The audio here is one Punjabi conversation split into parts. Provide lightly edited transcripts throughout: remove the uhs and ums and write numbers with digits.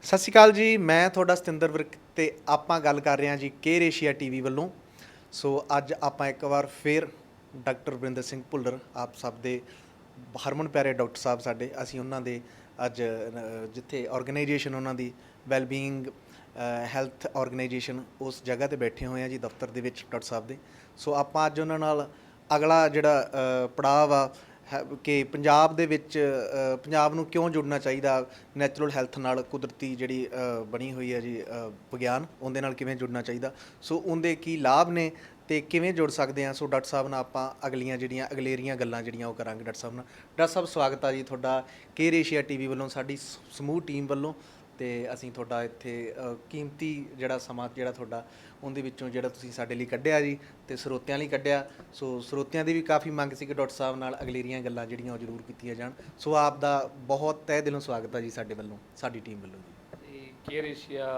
ਸਤਿ ਸ਼੍ਰੀ ਅਕਾਲ ਜੀ। ਮੈਂ ਤੁਹਾਡਾ ਸਤਿੰਦਰ ਵਿਰਕ ਤੇ ਆਪਾਂ ਗੱਲ ਕਰ ਰਹੇ ਹਾਂ ਜੀ ਕੇਅਰ ਏਸ਼ੀਆ ਟੀਵੀ ਵੱਲੋਂ। ਸੋ ਅੱਜ ਆਪਾਂ ਇੱਕ ਵਾਰ ਫਿਰ ਡਾਕਟਰ ਵਰਿੰਦਰ ਸਿੰਘ ਭੁੱਲਰ ਆਪ ਸਭ ਦੇ ਹਰਮਨ ਪਿਆਰੇ ਡਾਕਟਰ ਸਾਹਿਬ ਸਾਡੇ, ਅਸੀਂ ਉਹਨਾਂ ਦੇ ਅੱਜ ਜਿੱਥੇ ਆਰਗੇਨਾਈਜੇਸ਼ਨ ਉਹਨਾਂ ਦੀ ਵੈਲਬੀਇੰਗ ਹੈਲਥ ਆਰਗੇਨਾਈਜੇਸ਼ਨ ਉਸ ਜਗ੍ਹਾ ਤੇ ਬੈਠੇ ਹੋਏ ਆ ਜੀ, ਦਫ਼ਤਰ ਦੇ ਵਿੱਚ ਡਾਕਟਰ ਸਾਹਿਬ ਦੇ। ਸੋ ਆਪਾਂ ਅੱਜ ਉਹਨਾਂ ਨਾਲ ਅਗਲਾ ਜਿਹੜਾ ਪੜਾਅ ਵਾ ਕਿ ਪੰਜਾਬ ਦੇ ਵਿੱਚ ਪੰਜਾਬ ਨੂੰ ਕਿਉਂ ਜੁੜਨਾ ਚਾਹੀਦਾ ਨੈਚੁਰਲ ਹੈਲਥ ਨਾਲ, ਕੁਦਰਤੀ ਜਿਹੜੀ ਬਣੀ ਹੋਈ ਹੈ ਜੀ ਵਿਗਿਆਨ, ਉਹਦੇ ਨਾਲ ਕਿਵੇਂ ਜੁੜਨਾ ਚਾਹੀਦਾ, ਸੋ ਉਹਦੇ ਕੀ ਲਾਭ ਨੇ ਅਤੇ ਕਿਵੇਂ ਜੁੜ ਸਕਦੇ ਹਾਂ। ਸੋ ਡਾਕਟਰ ਸਾਹਿਬ ਨਾਲ ਆਪਾਂ ਅਗਲੀਆਂ ਜਿਹੜੀਆਂ ਅਗਲੇਰੀਆਂ ਗੱਲਾਂ ਜਿਹੜੀਆਂ ਉਹ ਕਰਾਂਗੇ ਡਾਕਟਰ ਸਾਹਿਬ ਨਾਲ। ਡਾਕਟਰ ਸਾਹਿਬ ਸਵਾਗਤ ਆ ਜੀ ਤੁਹਾਡਾ ਕੇਅਰ ਏਸ਼ੀਆ ਟੀਵੀ ਵੱਲੋਂ, ਸਾਡੀ ਸਮੂਹ ਟੀਮ ਵੱਲੋਂ। ਅਤੇ ਅਸੀਂ ਤੁਹਾਡਾ ਇੱਥੇ ਕੀਮਤੀ ਜਿਹੜਾ ਸਮਾਂ ਜਿਹੜਾ ਤੁਹਾਡਾ ਉਹਦੇ ਵਿੱਚੋਂ ਜਿਹੜਾ ਤੁਸੀਂ ਸਾਡੇ ਲਈ ਕੱਢਿਆ ਜੀ ਅਤੇ ਸਰੋਤਿਆਂ ਲਈ ਕੱਢਿਆ। ਸੋ ਸਰੋਤਿਆਂ ਦੀ ਵੀ ਕਾਫੀ ਮੰਗ ਸੀ ਕਿ ਡਾਕਟਰ ਸਾਹਿਬ ਨਾਲ ਅਗਲੇਰੀਆਂ ਗੱਲਾਂ ਜਿਹੜੀਆਂ ਉਹ ਜ਼ਰੂਰ ਕੀਤੀਆਂ ਜਾਣ। ਸੋ ਆਪ ਦਾ ਬਹੁਤ ਤਹਿ ਦਿਲੋਂ ਸਵਾਗਤ ਹੈ ਜੀ ਸਾਡੇ ਵੱਲੋਂ, ਸਾਡੀ ਟੀਮ ਵੱਲੋਂ ਜੀ। ਤੇ ਕੇਅਰ ਏਸ਼ੀਆ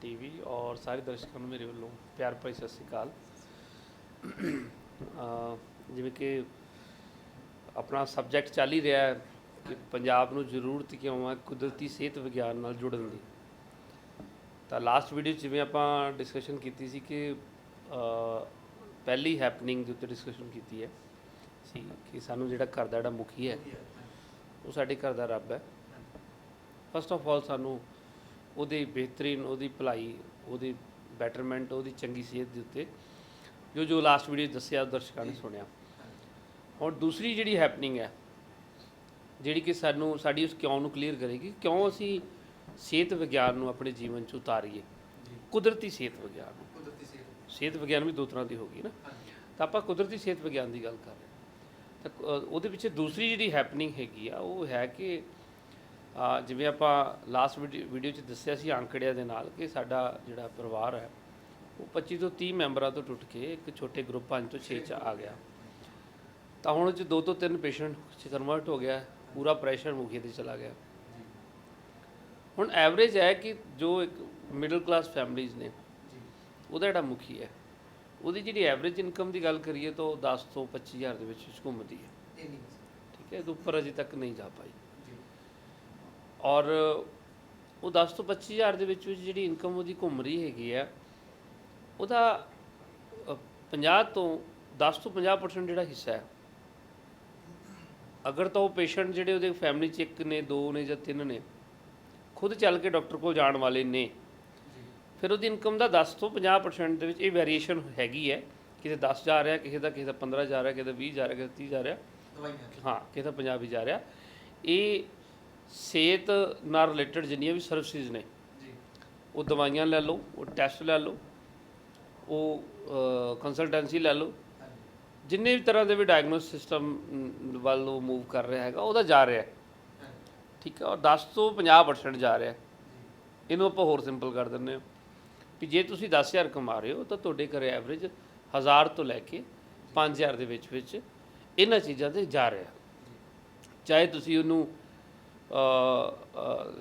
ਟੀਵੀ ਔਰ ਸਾਰੇ ਦਰਸ਼ਕਾਂ ਨੂੰ ਮੇਰੇ ਵੱਲੋਂ ਪਿਆਰ ਭਰੀ ਸਤਿ ਸ਼੍ਰੀ ਅਕਾਲ। ਜਿਵੇਂ ਕਿ ਆਪਣਾ ਸਬਜੈਕਟ ਚੱਲ ਹੀ ਰਿਹਾ ਹੈ ਕਿ ਪੰਜਾਬ ਨੂੰ ਜ਼ਰੂਰਤ ਕਿਉਂ ਹੈ ਕੁਦਰਤੀ ਸਿਹਤ ਵਿਗਿਆਨ ਨਾਲ ਜੁੜਨ ਦੀ। ਤਾਂ ਲਾਸਟ ਵੀਡੀਓ 'ਚ ਜਿਵੇਂ ਆਪਾਂ ਡਿਸਕਸ਼ਨ ਕੀਤੀ ਸੀ ਕਿ ਪਹਿਲੀ ਹੈਪਨਿੰਗ ਦੇ ਉੱਤੇ ਡਿਸਕਸ਼ਨ ਕੀਤੀ ਹੈ ਸੀ ਕਿ ਸਾਨੂੰ ਜਿਹੜਾ ਘਰ ਦਾ ਜਿਹੜਾ ਮੁਖੀ ਹੈ ਉਹ ਸਾਡੇ ਘਰ ਦਾ ਰੱਬ ਹੈ। ਫਸਟ ਆਫ ਆਲ ਸਾਨੂੰ ਉਹਦੀ ਬਿਹਤਰੀਨ, ਉਹਦੀ ਭਲਾਈ, ਉਹਦੀ ਬੈਟਰਮੈਂਟ, ਉਹਦੀ ਚੰਗੀ ਸਿਹਤ ਦੇ ਉੱਤੇ ਜੋ ਲਾਸਟ ਵੀਡੀਓ ਦੱਸਿਆ ਦਰਸ਼ਕਾਂ ਨੇ ਸੁਣਿਆ। ਹੁਣ ਦੂਸਰੀ ਜਿਹੜੀ ਹੈਪਨਿੰਗ ਹੈ ਜਿਹੜੀ ਕਿ ਸਾਨੂੰ ਸਾਡੀ ਉਸ ਕਿਉਂ ਨੂੰ ਕਲੀਅਰ ਕਰੇਗੀ, ਕਿਉਂ ਅਸੀਂ ਸਿਹਤ ਵਿਗਿਆਨ ਨੂੰ ਆਪਣੇ ਜੀਵਨ 'ਚ ਉਤਾਰੀਏ, ਕੁਦਰਤੀ ਸਿਹਤ ਵਿਗਿਆਨ ਨੂੰ। ਸਿਹਤ ਵਿਗਿਆਨ ਵੀ ਦੋ ਤਰ੍ਹਾਂ ਦੀ ਹੋ ਗਈ ਨਾ, ਤਾਂ ਆਪਾਂ ਕੁਦਰਤੀ ਸਿਹਤ ਵਿਗਿਆਨ ਦੀ ਗੱਲ ਕਰ ਰਹੇ ਹਾਂ। ਤਾਂ ਉਹਦੇ ਪਿੱਛੇ ਦੂਸਰੀ ਜਿਹੜੀ ਹੈਪਨਿੰਗ ਹੈਗੀ ਆ ਉਹ ਹੈ ਕਿ ਜਿਵੇਂ ਆਪਾਂ ਲਾਸਟ ਵੀਡੀਓ 'ਚ ਦੱਸਿਆ ਸੀ ਅੰਕੜਿਆਂ ਦੇ ਨਾਲ ਕਿ ਸਾਡਾ ਜਿਹੜਾ ਪਰਿਵਾਰ ਹੈ ਉਹ 25 ਤੋਂ 30 ਮੈਂਬਰਾਂ ਤੋਂ ਟੁੱਟ ਕੇ ਇੱਕ ਛੋਟੇ ਗਰੁੱਪ 5 ਤੋਂ 6 'ਚ ਆ ਗਿਆ। ਤਾਂ ਹੁਣ 'ਚ 2 ਤੋਂ 3 ਪੇਸ਼ੈਂਟ 'ਚ ਕਨਵਰਟ ਹੋ ਗਿਆ, ਪੂਰਾ ਪ੍ਰੈਸ਼ਰ ਮੁਖੀ 'ਤੇ ਚਲਾ ਗਿਆ। ਹੁਣ ਐਵਰੇਜ ਹੈ ਕਿ ਜੋ ਇੱਕ ਮਿਡਲ ਕਲਾਸ ਫੈਮਲੀਜ਼ ਨੇ ਉਹਦਾ ਜਿਹੜਾ ਮੁਖੀ ਹੈ ਉਹਦੀ ਜਿਹੜੀ ਐਵਰੇਜ ਇਨਕਮ ਦੀ ਗੱਲ ਕਰੀਏ ਤਾਂ ਉਹ 10 ਤੋਂ 25 ਹਜ਼ਾਰ ਦੇ ਵਿੱਚ ਘੁੰਮਦੀ ਹੈ। ਠੀਕ ਹੈ, ਇਹਦੇ ਉੱਪਰ ਅਜੇ ਤੱਕ ਨਹੀਂ ਜਾ ਪਾਈ। ਔਰ ਉਹ 10 ਤੋਂ 25 ਹਜ਼ਾਰ ਦੇ ਵਿੱਚ ਜਿਹੜੀ ਇਨਕਮ ਉਹਦੀ ਘੁੰਮ ਰਹੀ ਹੈਗੀ ਹੈ ਉਹਦਾ 50 ਤੋਂ 10 ਤੋਂ 50% ਜਿਹੜਾ ਹਿੱਸਾ ਹੈ, ਅਗਰ ਤਾਂ ਉਹ ਪੇਸ਼ੈਂਟ ਜਿਹੜੇ ਉਹਦੇ ਫੈਮਿਲੀ 'ਚ 1 ਨੇ, 2 ਨੇ ਜਾਂ 3 ਨੇ ਖੁਦ ਚੱਲ ਕੇ ਡਾਕਟਰ ਕੋਲ ਜਾਣ ਵਾਲੇ ਨੇ, ਫਿਰ ਉਹਦੀ ਇਨਕਮ ਦਾ 10 ਤੋਂ 50% ਦੇ ਵਿੱਚ ਇਹ ਵੇਰੀਏਸ਼ਨ ਹੈਗੀ ਹੈ। ਕਿਸੇ 10 ਜਾ ਰਿਹਾ, ਕਿਸੇ ਦਾ 15 ਜਾ ਰਿਹਾ, ਕਿਸੇ ਦਾ 20 ਜਾ ਰਿਹਾ, ਕਿਸੇ ਦਾ 30 ਜਾ ਰਿਹਾ, ਹਾਂ ਕਿਸੇ ਦਾ 50 ਵੀ ਜਾ ਰਿਹਾ। ਇਹ ਸਿਹਤ ਨਾਲ ਰਿਲੇਟਡ ਜਿੰਨੀਆਂ ਵੀ ਸਰਵਿਸਿਜ਼ ਨੇ, ਉਹ ਦਵਾਈਆਂ ਲੈ ਲਓ, ਉਹ ਟੈਸਟ ਲੈ ਲਓ, ਉਹ ਕੰਸਲਟੈਂਸੀ ਲੈ ਲਓ, ਜਿੰਨੇ ਵੀ ਤਰ੍ਹਾਂ ਦੇ ਵੀ ਡਾਇਗਨੋਸ ਸਿਸਟਮ ਵੱਲ ਉਹ ਮੂਵ ਕਰ ਰਿਹਾ ਹੈਗਾ ਉਹਦਾ ਜਾ ਰਿਹਾ। ਠੀਕ ਹੈ, ਔਰ 10 ਤੋਂ 50% ਜਾ ਰਿਹਾ। ਇਹਨੂੰ ਆਪਾਂ ਹੋਰ ਸਿੰਪਲ ਕਰ ਦਿੰਦੇ ਹਾਂ ਕਿ ਜੇ ਤੁਸੀਂ 10,000 ਕਮਾ ਰਹੇ ਹੋ ਤਾਂ ਤੁਹਾਡੇ ਘਰੇ ਐਵਰੇਜ 1000 ਤੋਂ ਲੈ ਕੇ 5000 ਦੇ ਵਿੱਚ ਇਹਨਾਂ ਚੀਜ਼ਾਂ 'ਤੇ ਜਾ ਰਿਹਾ। ਚਾਹੇ ਤੁਸੀਂ ਉਹਨੂੰ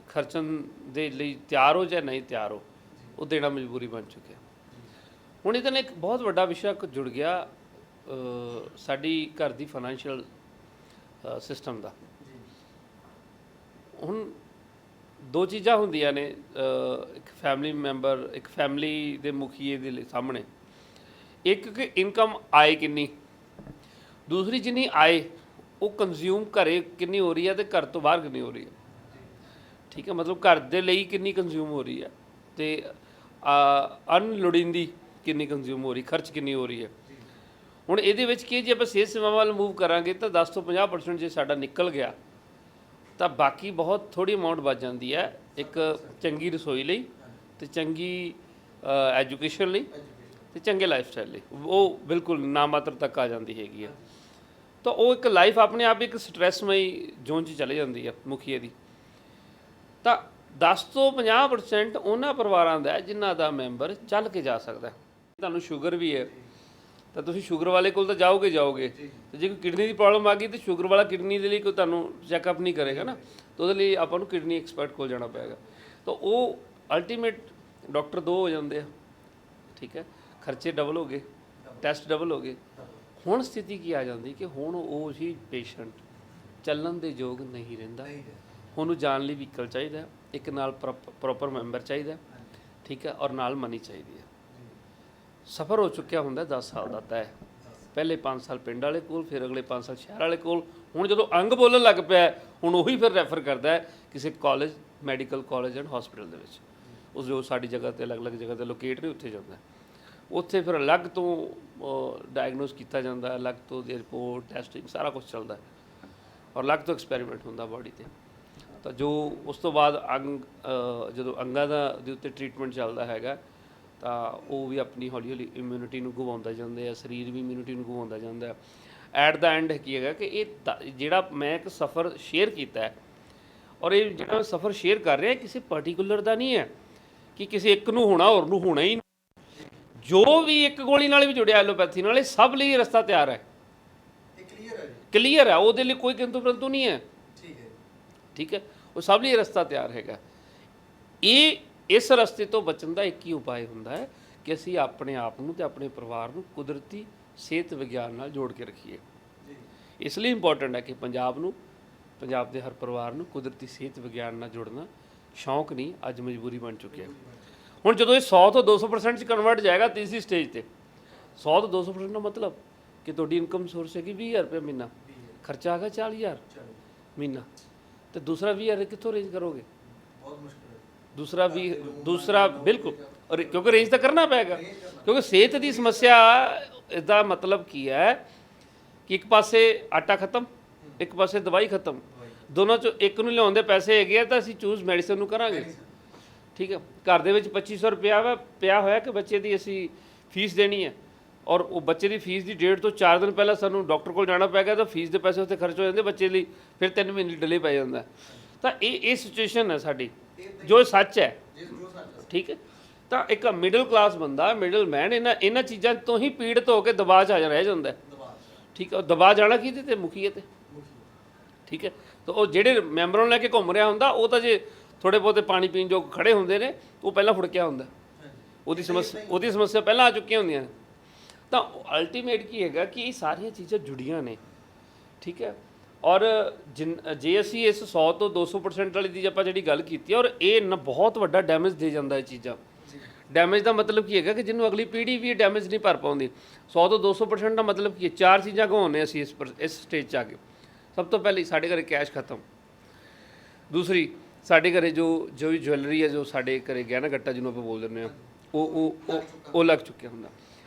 ਖਰਚਣ ਦੇ ਲਈ ਤਿਆਰ ਹੋ ਜਾਂ ਨਹੀਂ ਤਿਆਰ ਹੋ, ਉਹ ਦੇਣਾ ਮਜਬੂਰੀ ਬਣ ਚੁੱਕਿਆ। ਹੁਣ ਇਹਦੇ ਨਾਲ ਇੱਕ ਬਹੁਤ ਵੱਡਾ ਵਿਸ਼ਾ ਜੁੜ ਗਿਆ ਸਾਡੀ ਘਰ ਦੀ ਫਾਈਨੈਂਸ਼ੀਅਲ ਸਿਸਟਮ ਦਾ। ਹੁਣ ਦੋ ਚੀਜ਼ਾਂ ਹੁੰਦੀਆਂ ਨੇ ਇੱਕ ਫੈਮਿਲੀ ਮੈਂਬਰ, ਇੱਕ ਫੈਮਿਲੀ ਦੇ ਮੁਖੀਏ ਦੇ ਲਈ ਸਾਹਮਣੇ। ਇੱਕ ਕਿ ਇਨਕਮ ਆਏ ਕਿੰਨੀ, ਦੂਸਰੀ ਜਿੰਨੀ ਆਏ ਉਹ ਕੰਜ਼ਿਊਮ ਘਰੇ ਕਿੰਨੀ ਹੋ ਰਹੀ ਹੈ ਅਤੇ ਘਰ ਤੋਂ ਬਾਹਰ ਕਿੰਨੀ ਹੋ ਰਹੀ ਹੈ। ਠੀਕ ਹੈ, ਮਤਲਬ ਘਰ ਦੇ ਲਈ ਕਿੰਨੀ ਕੰਜ਼ਿਊਮ ਹੋ ਰਹੀ ਹੈ ਅਤੇ ਅਨਲੋੜੀਂਦੀ ਕਿੰਨੀ ਕੰਜ਼ਿਊਮ ਹੋ ਰਹੀ, ਖਰਚ ਕਿੰਨੀ ਹੋ ਰਹੀ ਹੈ। ਹੁਣ ਇਹਦੇ ਵਿੱਚ ਕੀ ਜੇ ਆਪਾਂ ਸਿਹਤ ਸੇਵਾਵਾਂ ਵੱਲ ਮੂਵ ਕਰਾਂਗੇ ਤਾਂ 10 ਤੋਂ 50% ਜੇ ਸਾਡਾ ਨਿਕਲ ਗਿਆ ਤਾਂ ਬਾਕੀ ਬਹੁਤ ਥੋੜ੍ਹੀ ਅਮਾਊਂਟ ਬਚ ਜਾਂਦੀ ਹੈ ਇੱਕ ਚੰਗੀ ਰਸੋਈ ਲਈ ਅਤੇ ਚੰਗੀ ਐਜੂਕੇਸ਼ਨ ਲਈ ਅਤੇ ਚੰਗੇ ਲਾਈਫ ਸਟਾਈਲ ਲਈ। ਉਹ ਬਿਲਕੁਲ ਨਾਮਾਤਰ ਤੱਕ ਆ ਜਾਂਦੀ ਹੈਗੀ ਹੈ। ਤਾਂ ਉਹ ਇੱਕ ਲਾਈਫ ਆਪਣੇ ਆਪ ਇੱਕ ਸਟਰੈਸਮਈ ਜ਼ੋਨ 'ਚ ਚਲੇ ਜਾਂਦੀ ਹੈ ਮੁਖੀਏ ਦੀ। ਤਾਂ 10 ਤੋਂ 50% ਉਹਨਾਂ ਪਰਿਵਾਰਾਂ ਦਾ ਜਿਨ੍ਹਾਂ ਦਾ ਮੈਂਬਰ ਚੱਲ ਕੇ ਜਾ ਸਕਦਾ। ਤੁਹਾਨੂੰ ਸ਼ੂਗਰ ਵੀ ਹੈ ਤਾਂ ਤੁਸੀਂ ਸ਼ੂਗਰ ਵਾਲੇ ਕੋਲ ਤਾਂ ਜਾਓਗੇ ਅਤੇ ਜੇ ਕੋਈ ਕਿਡਨੀ ਦੀ ਪ੍ਰੋਬਲਮ ਆ ਗਈ ਤਾਂ ਸ਼ੂਗਰ ਵਾਲਾ ਕਿਡਨੀ ਦੇ ਲਈ ਕੋਈ ਤੁਹਾਨੂੰ ਚੈੱਕਅਪ ਨਹੀਂ ਕਰੇਗਾ ਨਾ, ਤਾਂ ਉਹਦੇ ਲਈ ਆਪਾਂ ਨੂੰ ਕਿਡਨੀ ਐਕਸਪਰਟ ਕੋਲ ਜਾਣਾ ਪਏਗਾ। ਤਾਂ ਉਹ ਅਲਟੀਮੇਟ ਡਾਕਟਰ 2 ਹੋ ਜਾਂਦੇ ਆ। ਠੀਕ ਹੈ, ਖਰਚੇ ਡਬਲ ਹੋ ਗਏ, ਟੈਸਟ ਡਬਲ ਹੋ ਗਏ। ਹੁਣ ਸਥਿਤੀ ਕੀ ਆ ਜਾਂਦੀ ਕਿ ਹੁਣ ਉਹ ਹੀ ਪੇਸ਼ੈਂਟ ਚੱਲਣ ਦੇ ਯੋਗ ਨਹੀਂ ਰਹਿੰਦਾ, ਉਹਨੂੰ ਜਾਣ ਲਈ ਵਹੀਕਲ ਚਾਹੀਦਾ ਹੈ, ਇੱਕ ਨਾਲ ਪ੍ਰੋਪਰ ਮੈਂਬਰ ਚਾਹੀਦਾ ਹੈ, ਠੀਕ ਹੈ, ਔਰ ਨਾਲ ਮਨੀ ਚਾਹੀਦੀ ਹੈ। ਸਫ਼ਰ ਹੋ ਚੁੱਕਿਆ ਹੁੰਦਾ 10 ਸਾਲ ਦਾ ਤੈਅ, ਪਹਿਲੇ 5 ਸਾਲ ਪਿੰਡ ਵਾਲੇ ਕੋਲ, ਫਿਰ ਅਗਲੇ 5 ਸਾਲ ਸ਼ਹਿਰ ਵਾਲੇ ਕੋਲ। ਹੁਣ ਜਦੋਂ ਅੰਗ ਬੋਲਣ ਲੱਗ ਪਿਆ, ਹੁਣ ਉਹੀ ਫਿਰ ਰੈਫਰ ਕਰਦਾ ਹੈ ਕਿਸੇ college, medical college and hospital ਦੇ ਵਿੱਚ। ਉਸ ਜੋ ਸਾਡੀ ਜਗ੍ਹਾ 'ਤੇ ਅਲੱਗ-ਅਲੱਗ ਜਗ੍ਹਾ 'ਤੇ ਲੋਕੇਟ ਨੇ, ਉੱਥੇ ਜਾਂਦਾ। ਉੱਥੇ ਫਿਰ ਅਲੱਗ ਤੋਂ ਡਾਇਗਨੋਸ ਕੀਤਾ ਜਾਂਦਾ, ਅਲੱਗ ਤੋਂ ਦੀ ਰਿਪੋਰਟ, ਟੈਸਟਿੰਗ, ਸਾਰਾ ਕੁਝ ਚੱਲਦਾ ਔਰ ਅਲੱਗ ਤੋਂ ਐਕਸਪੈਰੀਮੈਂਟ ਹੁੰਦਾ ਬਾਡੀ 'ਤੇ। ਤਾਂ ਜੋ ਉਸ ਤੋਂ ਬਾਅਦ ਜਦੋਂ ਅੰਗਾਂ ਦੇ ਉੱਤੇ ਟ੍ਰੀਟਮੈਂਟ ਚੱਲਦਾ ਹੈਗਾ, ਤਾਂ ਉਹ ਵੀ ਆਪਣੀ ਹੌਲੀ ਹੌਲੀ ਇਮਿਊਨਿਟੀ ਨੂੰ ਗਵਾਉਂਦਾ ਜਾਂਦੇ ਆ, ਸਰੀਰ ਵੀ ਇਮਿਊਨਿਟੀ ਨੂੰ ਗਵਾਉਂਦਾ ਜਾਂਦਾ। ਐਟ ਦਾ ਐਂਡ ਕੀ ਹੈਗਾ ਕਿ ਇਹ ਜਿਹੜਾ ਮੈਂ ਇੱਕ ਸਫ਼ਰ ਸ਼ੇਅਰ ਕੀਤਾ ਹੈ, ਔਰ ਇਹ ਜਿਹੜਾ ਸਫ਼ਰ ਸ਼ੇਅਰ ਕਰ ਰਿਹਾ ਕਿਸੇ ਪਰਟੀਕੂਲਰ ਦਾ ਨਹੀਂ ਹੈ ਕਿ ਕਿਸੇ ਇੱਕ ਨੂੰ ਹੋਣਾ, ਹੋਰ ਨੂੰ ਹੋਣਾ ਹੀ ਨਹੀਂ। ਜੋ ਵੀ ਇੱਕ ਗੋਲੀ ਨਾਲ ਵੀ ਜੁੜਿਆ ਐਲੋਪੈਥੀ ਨਾਲ, ਇਹ ਸਭ ਲਈ ਰਸਤਾ ਤਿਆਰ ਹੈ, ਕਲੀਅਰ ਹੈ, ਉਹਦੇ ਲਈ ਕੋਈ ਕਿੰਤੂ ਪਰੰਤੂ ਨਹੀਂ ਹੈ। ਠੀਕ ਹੈ, ਉਹ ਸਭ ਲਈ ਰਸਤਾ ਤਿਆਰ ਹੈਗਾ। ਇਸ ਰਸਤੇ ਤੋਂ ਬਚਣ ਦਾ ਇੱਕ ਹੀ ਉਪਾਅ ਹੁੰਦਾ ਹੈ ਕਿ ਅਸੀਂ ਆਪਣੇ ਆਪ ਨੂੰ ਤੇ ਆਪਣੇ ਪਰਿਵਾਰ ਨੂੰ ਕੁਦਰਤੀ ਸਿਹਤ ਵਿਗਿਆਨ ਨਾਲ ਜੋੜ ਕੇ ਰੱਖੀਏ। ਇਸ ਲਈ ਇੰਪੋਰਟੈਂਟ ਹੈ ਕਿ ਪੰਜਾਬ ਦੇ ਹਰ ਪਰਿਵਾਰ ਨੂੰ ਕੁਦਰਤੀ ਸਿਹਤ ਵਿਗਿਆਨ ਨਾਲ ਜੁੜਨਾ ਸ਼ੌਂਕ ਨਹੀਂ, ਅੱਜ ਮਜਬੂਰੀ ਬਣ ਚੁੱਕਿਆ। ਹੁਣ ਜਦੋਂ ਇਹ 100 ਤੋਂ 200% 'ਚ ਕਨਵਰਟ ਜਾਏਗਾ ਤੀਸਰੀ ਸਟੇਜ ਤੇ, 100 ਤੋਂ 200% ਦਾ ਮਤਲਬ ਕਿ ਤੁਹਾਡੀ ਇਨਕਮ ਸੋਰਸ ਹੈਗੀ 20,000 ਰੁਪਏ ਮਹੀਨਾ, ਖਰਚਾ ਆ ਗਿਆ 40,000 ਮਹੀਨਾ, ਤੇ ਦੂਸਰਾ 20,000 ਕਿੱਥੋਂ ਅਰੇਂਜ ਕਰੋਗੇ? ਬਹੁਤ ਮੁਸ਼ਕਿਲ ਹੈ। ਦੂਸਰਾ ਬਿਲਕੁਲ, ਕਿਉਂਕਿ ਅਰੇਂਜ ਤਾਂ ਕਰਨਾ ਪਏਗਾ, ਕਿਉਂਕਿ ਸਿਹਤ ਦੀ ਸਮੱਸਿਆ ਦਾ ਮਤਲਬ ਕੀ ਹੈ ਕਿ ਇੱਕ ਪਾਸੇ ਆਟਾ ਖਤਮ, ਇੱਕ ਪਾਸੇ ਦਵਾਈ ਖਤਮ, ਦੋਨੋਂ 'ਚੋਂ ਇੱਕ ਨੂੰ ਲਿਆਉਣ ਦੇ ਪੈਸੇ ਹੈਗੇ ਆ ਤਾਂ ਅਸੀਂ ਚੂਜ਼ ਮੈਡੀਸਨ ਨੂੰ ਕਰਾਂਗੇ। ਠੀਕ ਹੈ, ਘਰ ਦੇ ਵਿੱਚ 2500 ਰੁਪਇਆ ਪਿਆ ਹੋਇਆ ਕਿ ਬੱਚੇ ਦੀ ਅਸੀਂ ਫੀਸ ਦੇਣੀ ਹੈ, ਔਰ ਉਹ ਬੱਚੇ ਦੀ ਫੀਸ ਦੀ ਡੇਟ ਤੋਂ 4 ਦਿਨ ਪਹਿਲਾਂ ਸਾਨੂੰ ਡਾਕਟਰ ਕੋਲ ਜਾਣਾ ਪਏਗਾ, ਤਾਂ ਫੀਸ ਦੇ ਪੈਸੇ ਉੱਥੇ ਖਰਚ ਹੋ ਜਾਂਦੇ ਬੱਚੇ ਲਈ, ਫਿਰ 3 ਮਹੀਨੇ ਡਿਲੇ ਪੈ ਜਾਂਦਾ। ਤਾਂ ਇਹ ਸਿਚੁਏਸ਼ਨ ਹੈ ਸਾਡੀ, ਜੋ ਸੱਚ ਹੈ। ਠੀਕ ਹੈ, ਤਾਂ ਇੱਕ ਮਿਡਲ ਕਲਾਸ ਬੰਦਾ, ਮਿਡਲ ਮੈਨ ਇਹਨਾਂ ਚੀਜ਼ਾਂ ਤੋਂ ਹੀ ਪੀੜਤ ਹੋ ਕੇ ਦਬਾਅ 'ਚ ਰਹਿ ਜਾਂਦਾ। ਠੀਕ ਹੈ, ਦਬਾਅ ਜਾਣਾ ਕਿਹਦੇ ਤੇ? ਮੁਖੀਏ ਤੇ। ਠੀਕ ਹੈ, ਤਾਂ ਉਹ ਜਿਹੜੇ ਮੈਂਬਰਾਂ ਨੂੰ ਲੈ ਕੇ ਘੁੰਮ ਰਿਹਾ ਹੁੰਦਾ, ਉਹ ਤਾਂ ਜੇ ਥੋੜ੍ਹੇ ਬਹੁਤੇ ਪਾਣੀ ਪੀਣ ਜੋ ਖੜੇ ਹੁੰਦੇ ਨੇ, ਉਹ ਪਹਿਲਾਂ ਫੁੜਕਿਆ ਹੁੰਦਾ, ਉਹਦੀ ਸਮੱਸਿਆ ਪਹਿਲਾਂ ਆ ਚੁੱਕੀਆਂ ਹੁੰਦੀਆਂ ਨੇ। ਤਾਂ ਅਲਟੀਮੇਟ ਕੀ ਹੈਗਾ ਕਿ ਇਹ ਸਾਰੀਆਂ ਚੀਜ਼ਾਂ ਜੁੜੀਆਂ ਨੇ। ਠੀਕ ਹੈ, ਔਰ ਜੇ ਅਸੀਂ ਇਸ 100 ਤੋਂ 200% ਵਾਲੀ ਦੀ ਆਪਾਂ ਜਿਹੜੀ ਗੱਲ ਕੀਤੀ, ਔਰ ਇਹ ਬਹੁਤ ਵੱਡਾ ਡੈਮੇਜ ਦੇ ਜਾਂਦਾ ਇਹ ਚੀਜ਼ਾਂ। ਡੈਮੇਜ ਦਾ ਮਤਲਬ ਕੀ ਹੈਗਾ ਕਿ ਜਿਹਨੂੰ ਅਗਲੀ ਪੀੜ੍ਹੀ ਵੀ ਇਹ ਡੈਮੇਜ ਨਹੀਂ ਭਰ ਪਾਉਂਦੀ। 100 ਤੋਂ 200% ਦਾ ਮਤਲਬ ਕੀ ਹੈ? 4 ਚੀਜ਼ਾਂ ਗਵਾਉਂਦੇ ਅਸੀਂ ਇਸ ਸਟੇਜ 'ਚ ਆ ਕੇ। ਸਭ ਤੋਂ ਪਹਿਲੀ, ਸਾਡੇ ਘਰੇ ਕੈਸ਼ ਖਤਮ। ਦੂਸਰੀ, ਸਾਡੇ ਘਰੇ ਜੋ ਵੀ ਜੁਐਲਰੀ ਹੈ, ਜੋ ਸਾਡੇ ਘਰੇ ਗਹਿਣਾ ਗੱਟਾ ਜਿਹਨੂੰ ਆਪਾਂ ਬੋਲ ਦਿੰਦੇ ਹਾਂ, ਉਹ ਲੱਗ ਚੁੱਕਿਆ ਹੁੰਦਾ।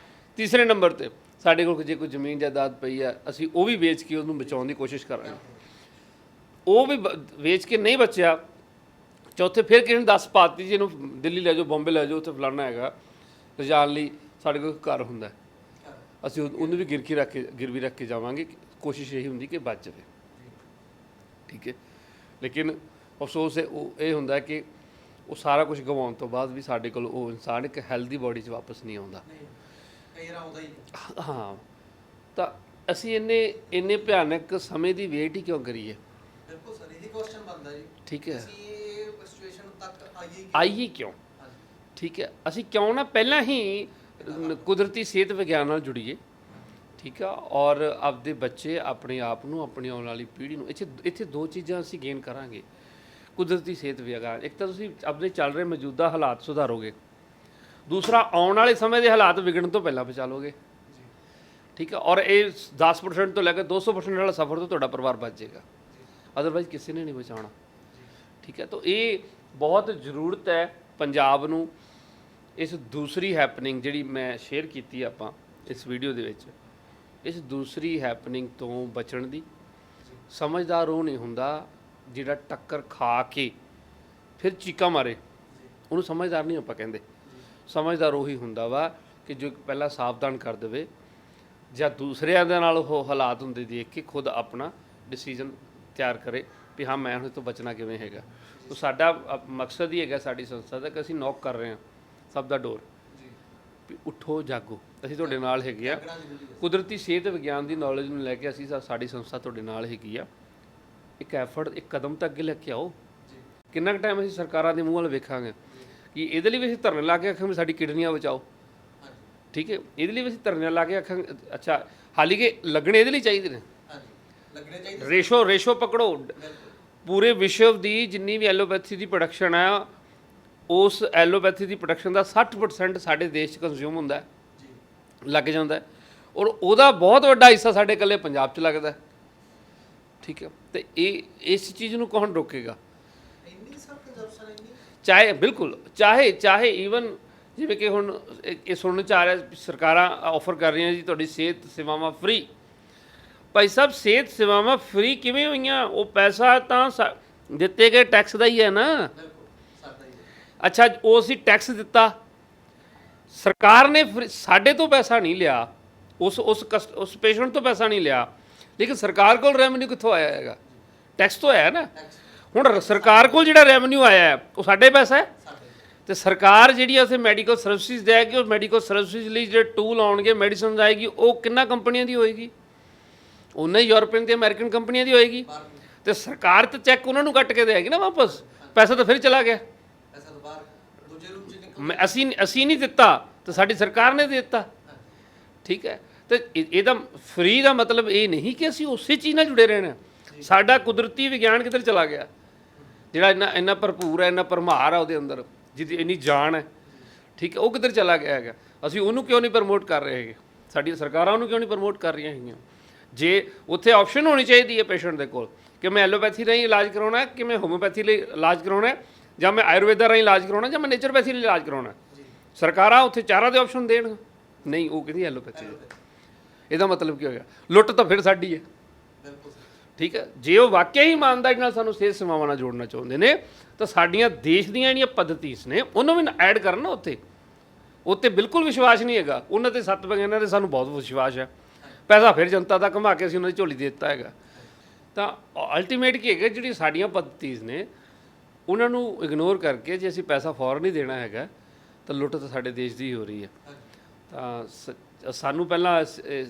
ਤੀਸਰੇ ਨੰਬਰ 'ਤੇ ਸਾਡੇ ਕੋਲ ਜੇ ਕੋਈ ਜ਼ਮੀਨ ਜਾਇਦਾਦ ਪਈ ਆ, ਅਸੀਂ ਉਹ ਵੀ ਵੇਚ ਕੇ ਉਹਨੂੰ ਬਚਾਉਣ ਦੀ ਕੋਸ਼ਿਸ਼ ਕਰ ਰਹੇ ਹਾਂ। ਉਹ ਵੀ ਵੇਚ ਕੇ ਨਹੀਂ ਬਚਿਆ, ਚੌਥੇ ਫਿਰ ਕਿਸੇ ਨੇ 10 ਪਾਤੀ ਜੀ, ਇਹਨੂੰ ਦਿੱਲੀ ਲੈ ਜਾਓ, ਬੰਬੇ ਲੈ ਜਾਓ, ਉੱਥੇ ਫਲਾਣਾ ਹੈਗਾ, ਲਿਜਾਣ ਲਈ ਸਾਡੇ ਕੋਲ ਘਰ ਹੁੰਦਾ, ਅਸੀਂ ਉਹਨੂੰ ਵੀ ਗਿਰਵੀ ਰੱਖ ਕੇ ਜਾਵਾਂਗੇ। ਕੋਸ਼ਿਸ਼ ਇਹੀ ਹੁੰਦੀ ਕਿ ਬਚ ਜਾਵੇ। ਠੀਕ ਹੈ, ਲੇਕਿਨ ਅਫਸੋਸ ਇਹ ਹੁੰਦਾ ਕਿ ਉਹ ਸਾਰਾ ਕੁਝ ਗਵਾਉਣ ਤੋਂ ਬਾਅਦ ਵੀ ਸਾਡੇ ਕੋਲ ਉਹ ਇਨਸਾਨ ਇੱਕ ਹੈਲਦੀ ਬੋਡੀ 'ਚ ਵਾਪਸ ਨਹੀਂ ਆਉਂਦਾ। ਹਾਂ, ਤਾਂ ਅਸੀਂ ਇੰਨੇ ਭਿਆਨਕ ਸਮੇਂ ਦੀ ਵੇਟ ਹੀ ਕਿਉਂ ਕਰੀਏ? ਬਿਲਕੁਲ ਸਰ, ਇਹੀ ਕੁਐਸਚਨ ਬਣਦਾ ਜੀ। ਠੀਕ ਹੈ, ਅਸੀਂ ਇਹ ਸਿਚੁਏਸ਼ਨ ਤੱਕ ਆਈਏ ਕਿਉਂ? ਠੀਕ ਹੈ, ਅਸੀਂ ਕਿਉਂ ਨਾ ਪਹਿਲਾਂ ਹੀ ਕੁਦਰਤੀ ਸਿਹਤ ਵਿਗਿਆਨ ਨਾਲ ਜੁੜੀਏ। ਠੀਕ ਆ, ਔਰ ਆਪਦੇ ਬੱਚੇ, ਆਪਣੇ ਆਪ ਨੂੰ, ਆਪਣੀ ਆਉਣ ਵਾਲੀ ਪੀੜ੍ਹੀ ਨੂੰ ਇੱਥੇ 2 ਚੀਜ਼ਾਂ ਅਸੀਂ ਗੇਨ ਕਰਾਂਗੇ ਕੁਦਰਤੀ ਸਿਹਤ ਵਿਗਿਆਨ। ਇੱਕ ਤਾਂ ਤੁਸੀਂ ਆਪਣੇ ਚੱਲ ਰਹੇ ਮੌਜੂਦਾ ਹਾਲਾਤ ਸੁਧਾਰੋਗੇ, ਦੂਸਰਾ ਆਉਣ ਵਾਲੇ ਸਮੇਂ ਦੇ ਹਾਲਾਤ ਵਿਗੜਨ ਤੋਂ ਪਹਿਲਾਂ ਬਚਾ ਲਓਗੇ। ਠੀਕ ਆ, ਔਰ ਇਹ 10% ਤੋਂ ਲੈ ਕੇ 200% ਵਾਲਾ ਸਫ਼ਰ ਤੋਂ ਤੁਹਾਡਾ ਪਰਿਵਾਰ ਬਚ ਜਾਏਗਾ, ਅਦਰਵਾਈਜ਼ ਕਿਸੇ ਨੇ ਨਹੀਂ ਬਚਾਉਣਾ। ਠੀਕ ਹੈ, ਤਾਂ ਇਹ ਬਹੁਤ ਜ਼ਰੂਰਤ ਹੈ ਪੰਜਾਬ ਨੂੰ ਇਸ ਦੂਸਰੀ ਹੈਪਨਿੰਗ ਜਿਹੜੀ ਮੈਂ ਸ਼ੇਅਰ ਕੀਤੀ ਆਪਾਂ ਇਸ ਵੀਡੀਓ ਦੇ ਵਿੱਚ, ਇਸ ਦੂਸਰੀ ਹੈਪਨਿੰਗ ਤੋਂ ਬਚਣ ਦੀ। ਸਮਝਦਾਰ ਉਹ ਨਹੀਂ ਹੁੰਦਾ ਜਿਹੜਾ ਟੱਕਰ ਖਾ ਕੇ ਫਿਰ ਚੀਕਾਂ ਮਾਰੇ, ਉਹਨੂੰ ਸਮਝਦਾਰ ਨਹੀਂ ਆਪਾਂ ਕਹਿੰਦੇ। ਸਮਝਦਾਰ ਉਹੀ ਹੁੰਦਾ ਵਾ ਕਿ ਜੋ ਪਹਿਲਾਂ ਸਾਵਧਾਨ ਕਰ ਦੇਵੇ, ਜਾਂ ਦੂਸਰਿਆਂ ਦੇ ਨਾਲ ਉਹ ਹਾਲਾਤ ਹੁੰਦੇ ਦੇਖ ਕੇ ਖੁਦ ਆਪਣਾ ਡਿਸੀਜਨ ਤਿਆਰ ਕਰੇ ਵੀ ਹਾਂ ਮੈਂ ਹੁਣ ਤੋਂ ਬਚਣਾ ਕਿਵੇਂ ਹੈਗਾ। ਤਾਂ ਸਾਡਾ ਮਕਸਦ ਹੀ ਹੈਗਾ ਸਾਡੀ ਸੰਸਥਾ ਦਾ ਕਿ ਅਸੀਂ ਨੌਕ ਕਰ ਰਹੇ ਹਾਂ ਸਭ ਦਾ ਡੋਰ ਵੀ ਉੱਠੋ ਜਾਗੋ, ਅਸੀਂ ਤੁਹਾਡੇ ਨਾਲ ਹੈਗੇ ਆ। ਕੁਦਰਤੀ ਸਿਹਤ ਵਿਗਿਆਨ ਦੀ ਨੌਲੇਜ ਨੂੰ ਲੈ ਕੇ ਅਸੀਂ ਸਾਡੀ ਸੰਸਥਾ ਤੁਹਾਡੇ ਨਾਲ ਹੈਗੀ ਆ। ਇੱਕ ਐਫਰਟ, ਇੱਕ ਕਦਮ ਤਾਂ ਅੱਗੇ ਲੈ ਕੇ ਆਓ। ਕਿੰਨਾ ਕੁ ਟਾਈਮ ਅਸੀਂ ਸਰਕਾਰਾਂ ਦੇ ਮੂੰਹ ਵੱਲ ਵੇਖਾਂਗੇ ਕਿ ਇਹਦੇ ਲਈ ਵੀ ਅਸੀਂ ਧਰਨੇ ਲਾ ਕੇ ਆਖਾਂਗੇ ਸਾਡੀ ਕਿਡਨੀਆਂ ਬਚਾਓ। ਠੀਕ ਹੈ, ਇਹਦੇ ਲਈ ਵੀ ਅਸੀਂ ਧਰਨੇ ਲਾ ਕੇ ਆਖਾਂਗੇ। ਅੱਛਾ, ਹਾਲੀ ਕਿ ਲੱਗਣੇ ਇਹਦੇ ਲਈ ਚਾਹੀਦੇ ਨੇ, ਰੇਸ਼ੋ ਪਕੜੋ ਪੂਰੇ ਵਿਸ਼ਵ ਦੀ ਜਿੰਨੀ ਵੀ ਐਲੋਪੈਥੀ ਦੀ ਪ੍ਰੋਡਕਸ਼ਨ ਹੈ, ਉਸ ਐਲੋਪੈਥੀ ਦੀ ਪ੍ਰੋਡਕਸ਼ਨ ਦਾ 60% ਸਾਡੇ ਦੇਸ਼ 'ਚ ਕੰਜ਼ਿਊਮ ਹੁੰਦਾ ਹੈ, ਲੱਗ ਜਾਂਦਾ ਹੈ। ਔਰ ਉਹਦਾ ਬਹੁਤ ਵੱਡਾ ਹਿੱਸਾ ਸਾਡੇ ਇਕੱਲੇ ਪੰਜਾਬ 'ਚ ਲੱਗਦਾ ਹੈ। ਠੀਕ ਹੈ, ਤੇ ਇਹ ਇਸ ਚੀਜ਼ ਨੂੰ ਕੌਣ ਰੋਕੇਗਾ? ਇੰਨੀ ਸਰ ਕੰਜ਼ੰਪਸ਼ਨ ਇੰਨੀ ਚਾਹੇ ਬਿਲਕੁਲ ਚਾਹੇ ਈਵਨ ਜਿਵੇਂ ਕਿ ਹੁਣ ਇਹ ਸੁਣਨ 'ਚ ਆ ਰਿਹਾ ਸਰਕਾਰਾਂ ਆਫਰ ਕਰ ਰਹੀਆਂ ਜੀ ਤੁਹਾਡੀ ਸਿਹਤ ਸੇਵਾਵਾਂ ਫ੍ਰੀ। ਭਾਈ ਸਾਹਿਬ ਸਿਹਤ ਸੇਵਾਵਾਂ ਫ੍ਰੀ ਕਿਵੇਂ ਹੋਈਆਂ? ਉਹ ਪੈਸਾ ਤਾਂ ਦਿੱਤੇ ਗਏ ਟੈਕਸ ਦਾ ਹੀ ਹੈ ਨਾ। ਬਿਲਕੁਲ ਸਾਡਾ ਹੀ ਹੈ। ਅੱਛਾ, ਉਹ ਅਸੀਂ ਟੈਕਸ ਦਿੱਤਾ, ਸਰਕਾਰ ਨੇ ਸਾਡੇ ਤੋਂ ਪੈਸਾ ਨਹੀਂ ਲਿਆ, ਉਸ ਪੇਸ਼ੈਂਟ ਤੋਂ ਪੈਸਾ ਨਹੀਂ ਲਿਆ, ਲੇਕਿਨ ਸਰਕਾਰ ਕੋਲ ਰੈਵਨਿਊ ਕਿੱਥੋਂ ਆਇਆ ਹੈਗਾ? ਟੈਕਸ ਤੋਂ ਆਇਆ ਨਾ। ਹੁਣ ਸਰਕਾਰ ਕੋਲ ਜਿਹੜਾ ਰੈਵਨਿਊ ਆਇਆ ਹੈ ਉਹ ਸਾਡੇ ਪੈਸਾ ਹੈ, ਤੇ ਸਰਕਾਰ ਜਿਹੜੀ ਉੱਥੇ ਮੈਡੀਕਲ ਸਰਵਿਸਿਜ਼ ਦੇਗੀ, ਉਹ ਮੈਡੀਕਲ ਸਰਵਿਸਿਜ਼ ਲਈ ਜਿਹੜੇ ਟੂਲ ਆਉਣਗੇ, ਮੈਡੀਸਨ ਆਏਗੀ, ਉਹ ਕਿੰਨਾ ਕੰਪਨੀਆਂ ਦੀ ਹੋਏਗੀ? ਉਹਨਾਂ ਹੀ ਯੂਰਪੀਅਨ ਤੇ ਅਮਰੀਕਨ ਕੰਪਨੀਆਂ ਦੀ ਹੋਏਗੀ। ਤੇ ਸਰਕਾਰ ਤਾਂ ਚੈੱਕ ਉਹਨਾਂ ਨੂੰ ਕੱਟ ਕੇ ਦੇਗੀ ਨਾ ਵਾਪਸ, ਪੈਸਾ ਤਾਂ ਫਿਰ ਚਲਾ ਗਿਆ। ਪੈਸਾ ਤਾਂ ਬਾਹਰ ਦੂਜੇ ਰੂਪ ਚ ਨਿਕਲ ਅਸੀਂ ਨਹੀਂ ਦਿੱਤਾ, ਤੇ ਸਾਡੀ ਸਰਕਾਰ ਨੇ ਦੇ ਦਿੱਤਾ। ਠੀਕ ਹੈ, ਤੇ ਇਹਦਾ ਫ੍ਰੀ ਦਾ ਮਤਲਬ ਇਹ ਨਹੀਂ ਕਿ ਅਸੀਂ ਉਸੇ ਚੀਜ਼ ਨਾਲ ਜੁੜੇ ਰਹਿਣਾ। ਸਾਡਾ ਕੁਦਰਤੀ ਵਿਗਿਆਨ ਕਿੱਧਰ ਚਲਾ ਗਿਆ, ਜਿਹੜਾ ਇੰਨਾ ਭਰਪੂਰ ਹੈ, ਇੰਨਾ ਭਰਮਾਰ ਹੈ ਉਹਦੇ ਅੰਦਰ, ਜਿਹਦੀ ਇੰਨੀ ਜਾਨ ਹੈ। ਠੀਕ ਹੈ, ਉਹ ਕਿੱਧਰ ਚਲਾ ਗਿਆ ਹੈਗਾ? ਅਸੀਂ ਉਹਨੂੰ ਕਿਉਂ ਨਹੀਂ ਪ੍ਰਮੋਟ ਕਰ ਰਹੇ ਹੈਗੇ? ਸਾਡੀਆਂ ਸਰਕਾਰਾਂ ਉਹਨੂੰ ਕਿਉਂ ਨਹੀਂ ਪ੍ਰਮੋਟ ਕਰ ਰਹੀਆਂ ਹੈਗੀਆਂ? ਜੇ ਉੱਥੇ ਆਪਸ਼ਨ ਹੋਣੀ ਚਾਹੀਦੀ ਹੈ ਪੇਸ਼ੈਂਟ ਦੇ ਕੋਲ ਕਿ ਮੈਂ ਐਲੋਪੈਥੀ ਰਾਹੀਂ ਇਲਾਜ ਕਰਾਉਣਾ ਹੈ, ਕਿ ਮੈਂ ਹੋਮਿਓਪੈਥੀ ਲਈ ਇਲਾਜ ਕਰਾਉਣਾ ਹੈ, ਜਾਂ ਮੈਂ ਆਯੁਰਵੇਦਾ ਰਾਹੀਂ ਇਲਾਜ ਕਰਾਉਣਾ, ਜਾਂ ਮੈਂ ਨੇਚਰਪੈਥੀ ਲਈ ਇਲਾਜ ਕਰਾਉਣਾ, ਸਰਕਾਰਾਂ ਉੱਥੇ ਚਾਰਾਂ ਦੇ ਆਪਸ਼ਨ ਦੇਣ। ਨਹੀਂ, ਉਹ ਕਹਿੰਦੀ ਐਲੋਪੈਥੀ। ਇਹਦਾ ਮਤਲਬ ਕੀ ਹੋਇਆ? ਲੁੱਟ ਤਾਂ ਫਿਰ ਸਾਡੀ ਹੈ। ਬਿਲਕੁਲ ਠੀਕ ਹੈ, ਜੇ ਉਹ ਵਾਕਿਆ ਹੀ ਇਮਾਨਦਾਰੀ ਨਾਲ ਸਾਨੂੰ ਸਿਹਤ ਸੇਵਾਵਾਂ ਨਾਲ ਜੋੜਨਾ ਚਾਹੁੰਦੇ ਨੇ, ਤਾਂ ਸਾਡੀਆਂ ਦੇਸ਼ ਦੀਆਂ ਜਿਹੜੀਆਂ ਪੱਧਤੀਸ ਨੇ ਉਹਨੂੰ ਵੀ ਐਡ ਕਰਨ ਨਾ। ਉੱਤੇ ਬਿਲਕੁਲ ਵਿਸ਼ਵਾਸ ਨਹੀਂ ਹੈਗਾ ਉਹਨਾਂ ਤੇ। 7 ਵਿਗਿਆਨਾਂ 'ਤੇ ਸਾਨੂੰ ਬਹੁਤ ਵਿਸ਼ਵਾਸ ਹੈ। ਪੈਸਾ ਫਿਰ ਜਨਤਾ ਦਾ ਘੁਮਾ ਕੇ ਅਸੀਂ ਉਹਨਾਂ ਦੀ ਝੋਲੀ ਦੇ ਦਿੱਤਾ ਹੈਗਾ। ਤਾਂ ਅਲਟੀਮੇਟ ਕੀ ਹੈਗਾ, ਜਿਹੜੀ ਸਾਡੀਆਂ ਪੱਧਤੀਸ ਨੇ ਉਹਨਾਂ ਨੂੰ ਇਗਨੋਰ ਕਰਕੇ ਜੇ ਅਸੀਂ ਪੈਸਾ ਫੌਰਨ ਹੀ ਦੇਣਾ ਹੈਗਾ, ਤਾਂ ਲੁੱਟ ਤਾਂ ਸਾਡੇ ਦੇਸ਼ ਦੀ ਹੋ ਰਹੀ ਹੈ। ਤਾਂ ਸਾਨੂੰ ਪਹਿਲਾਂ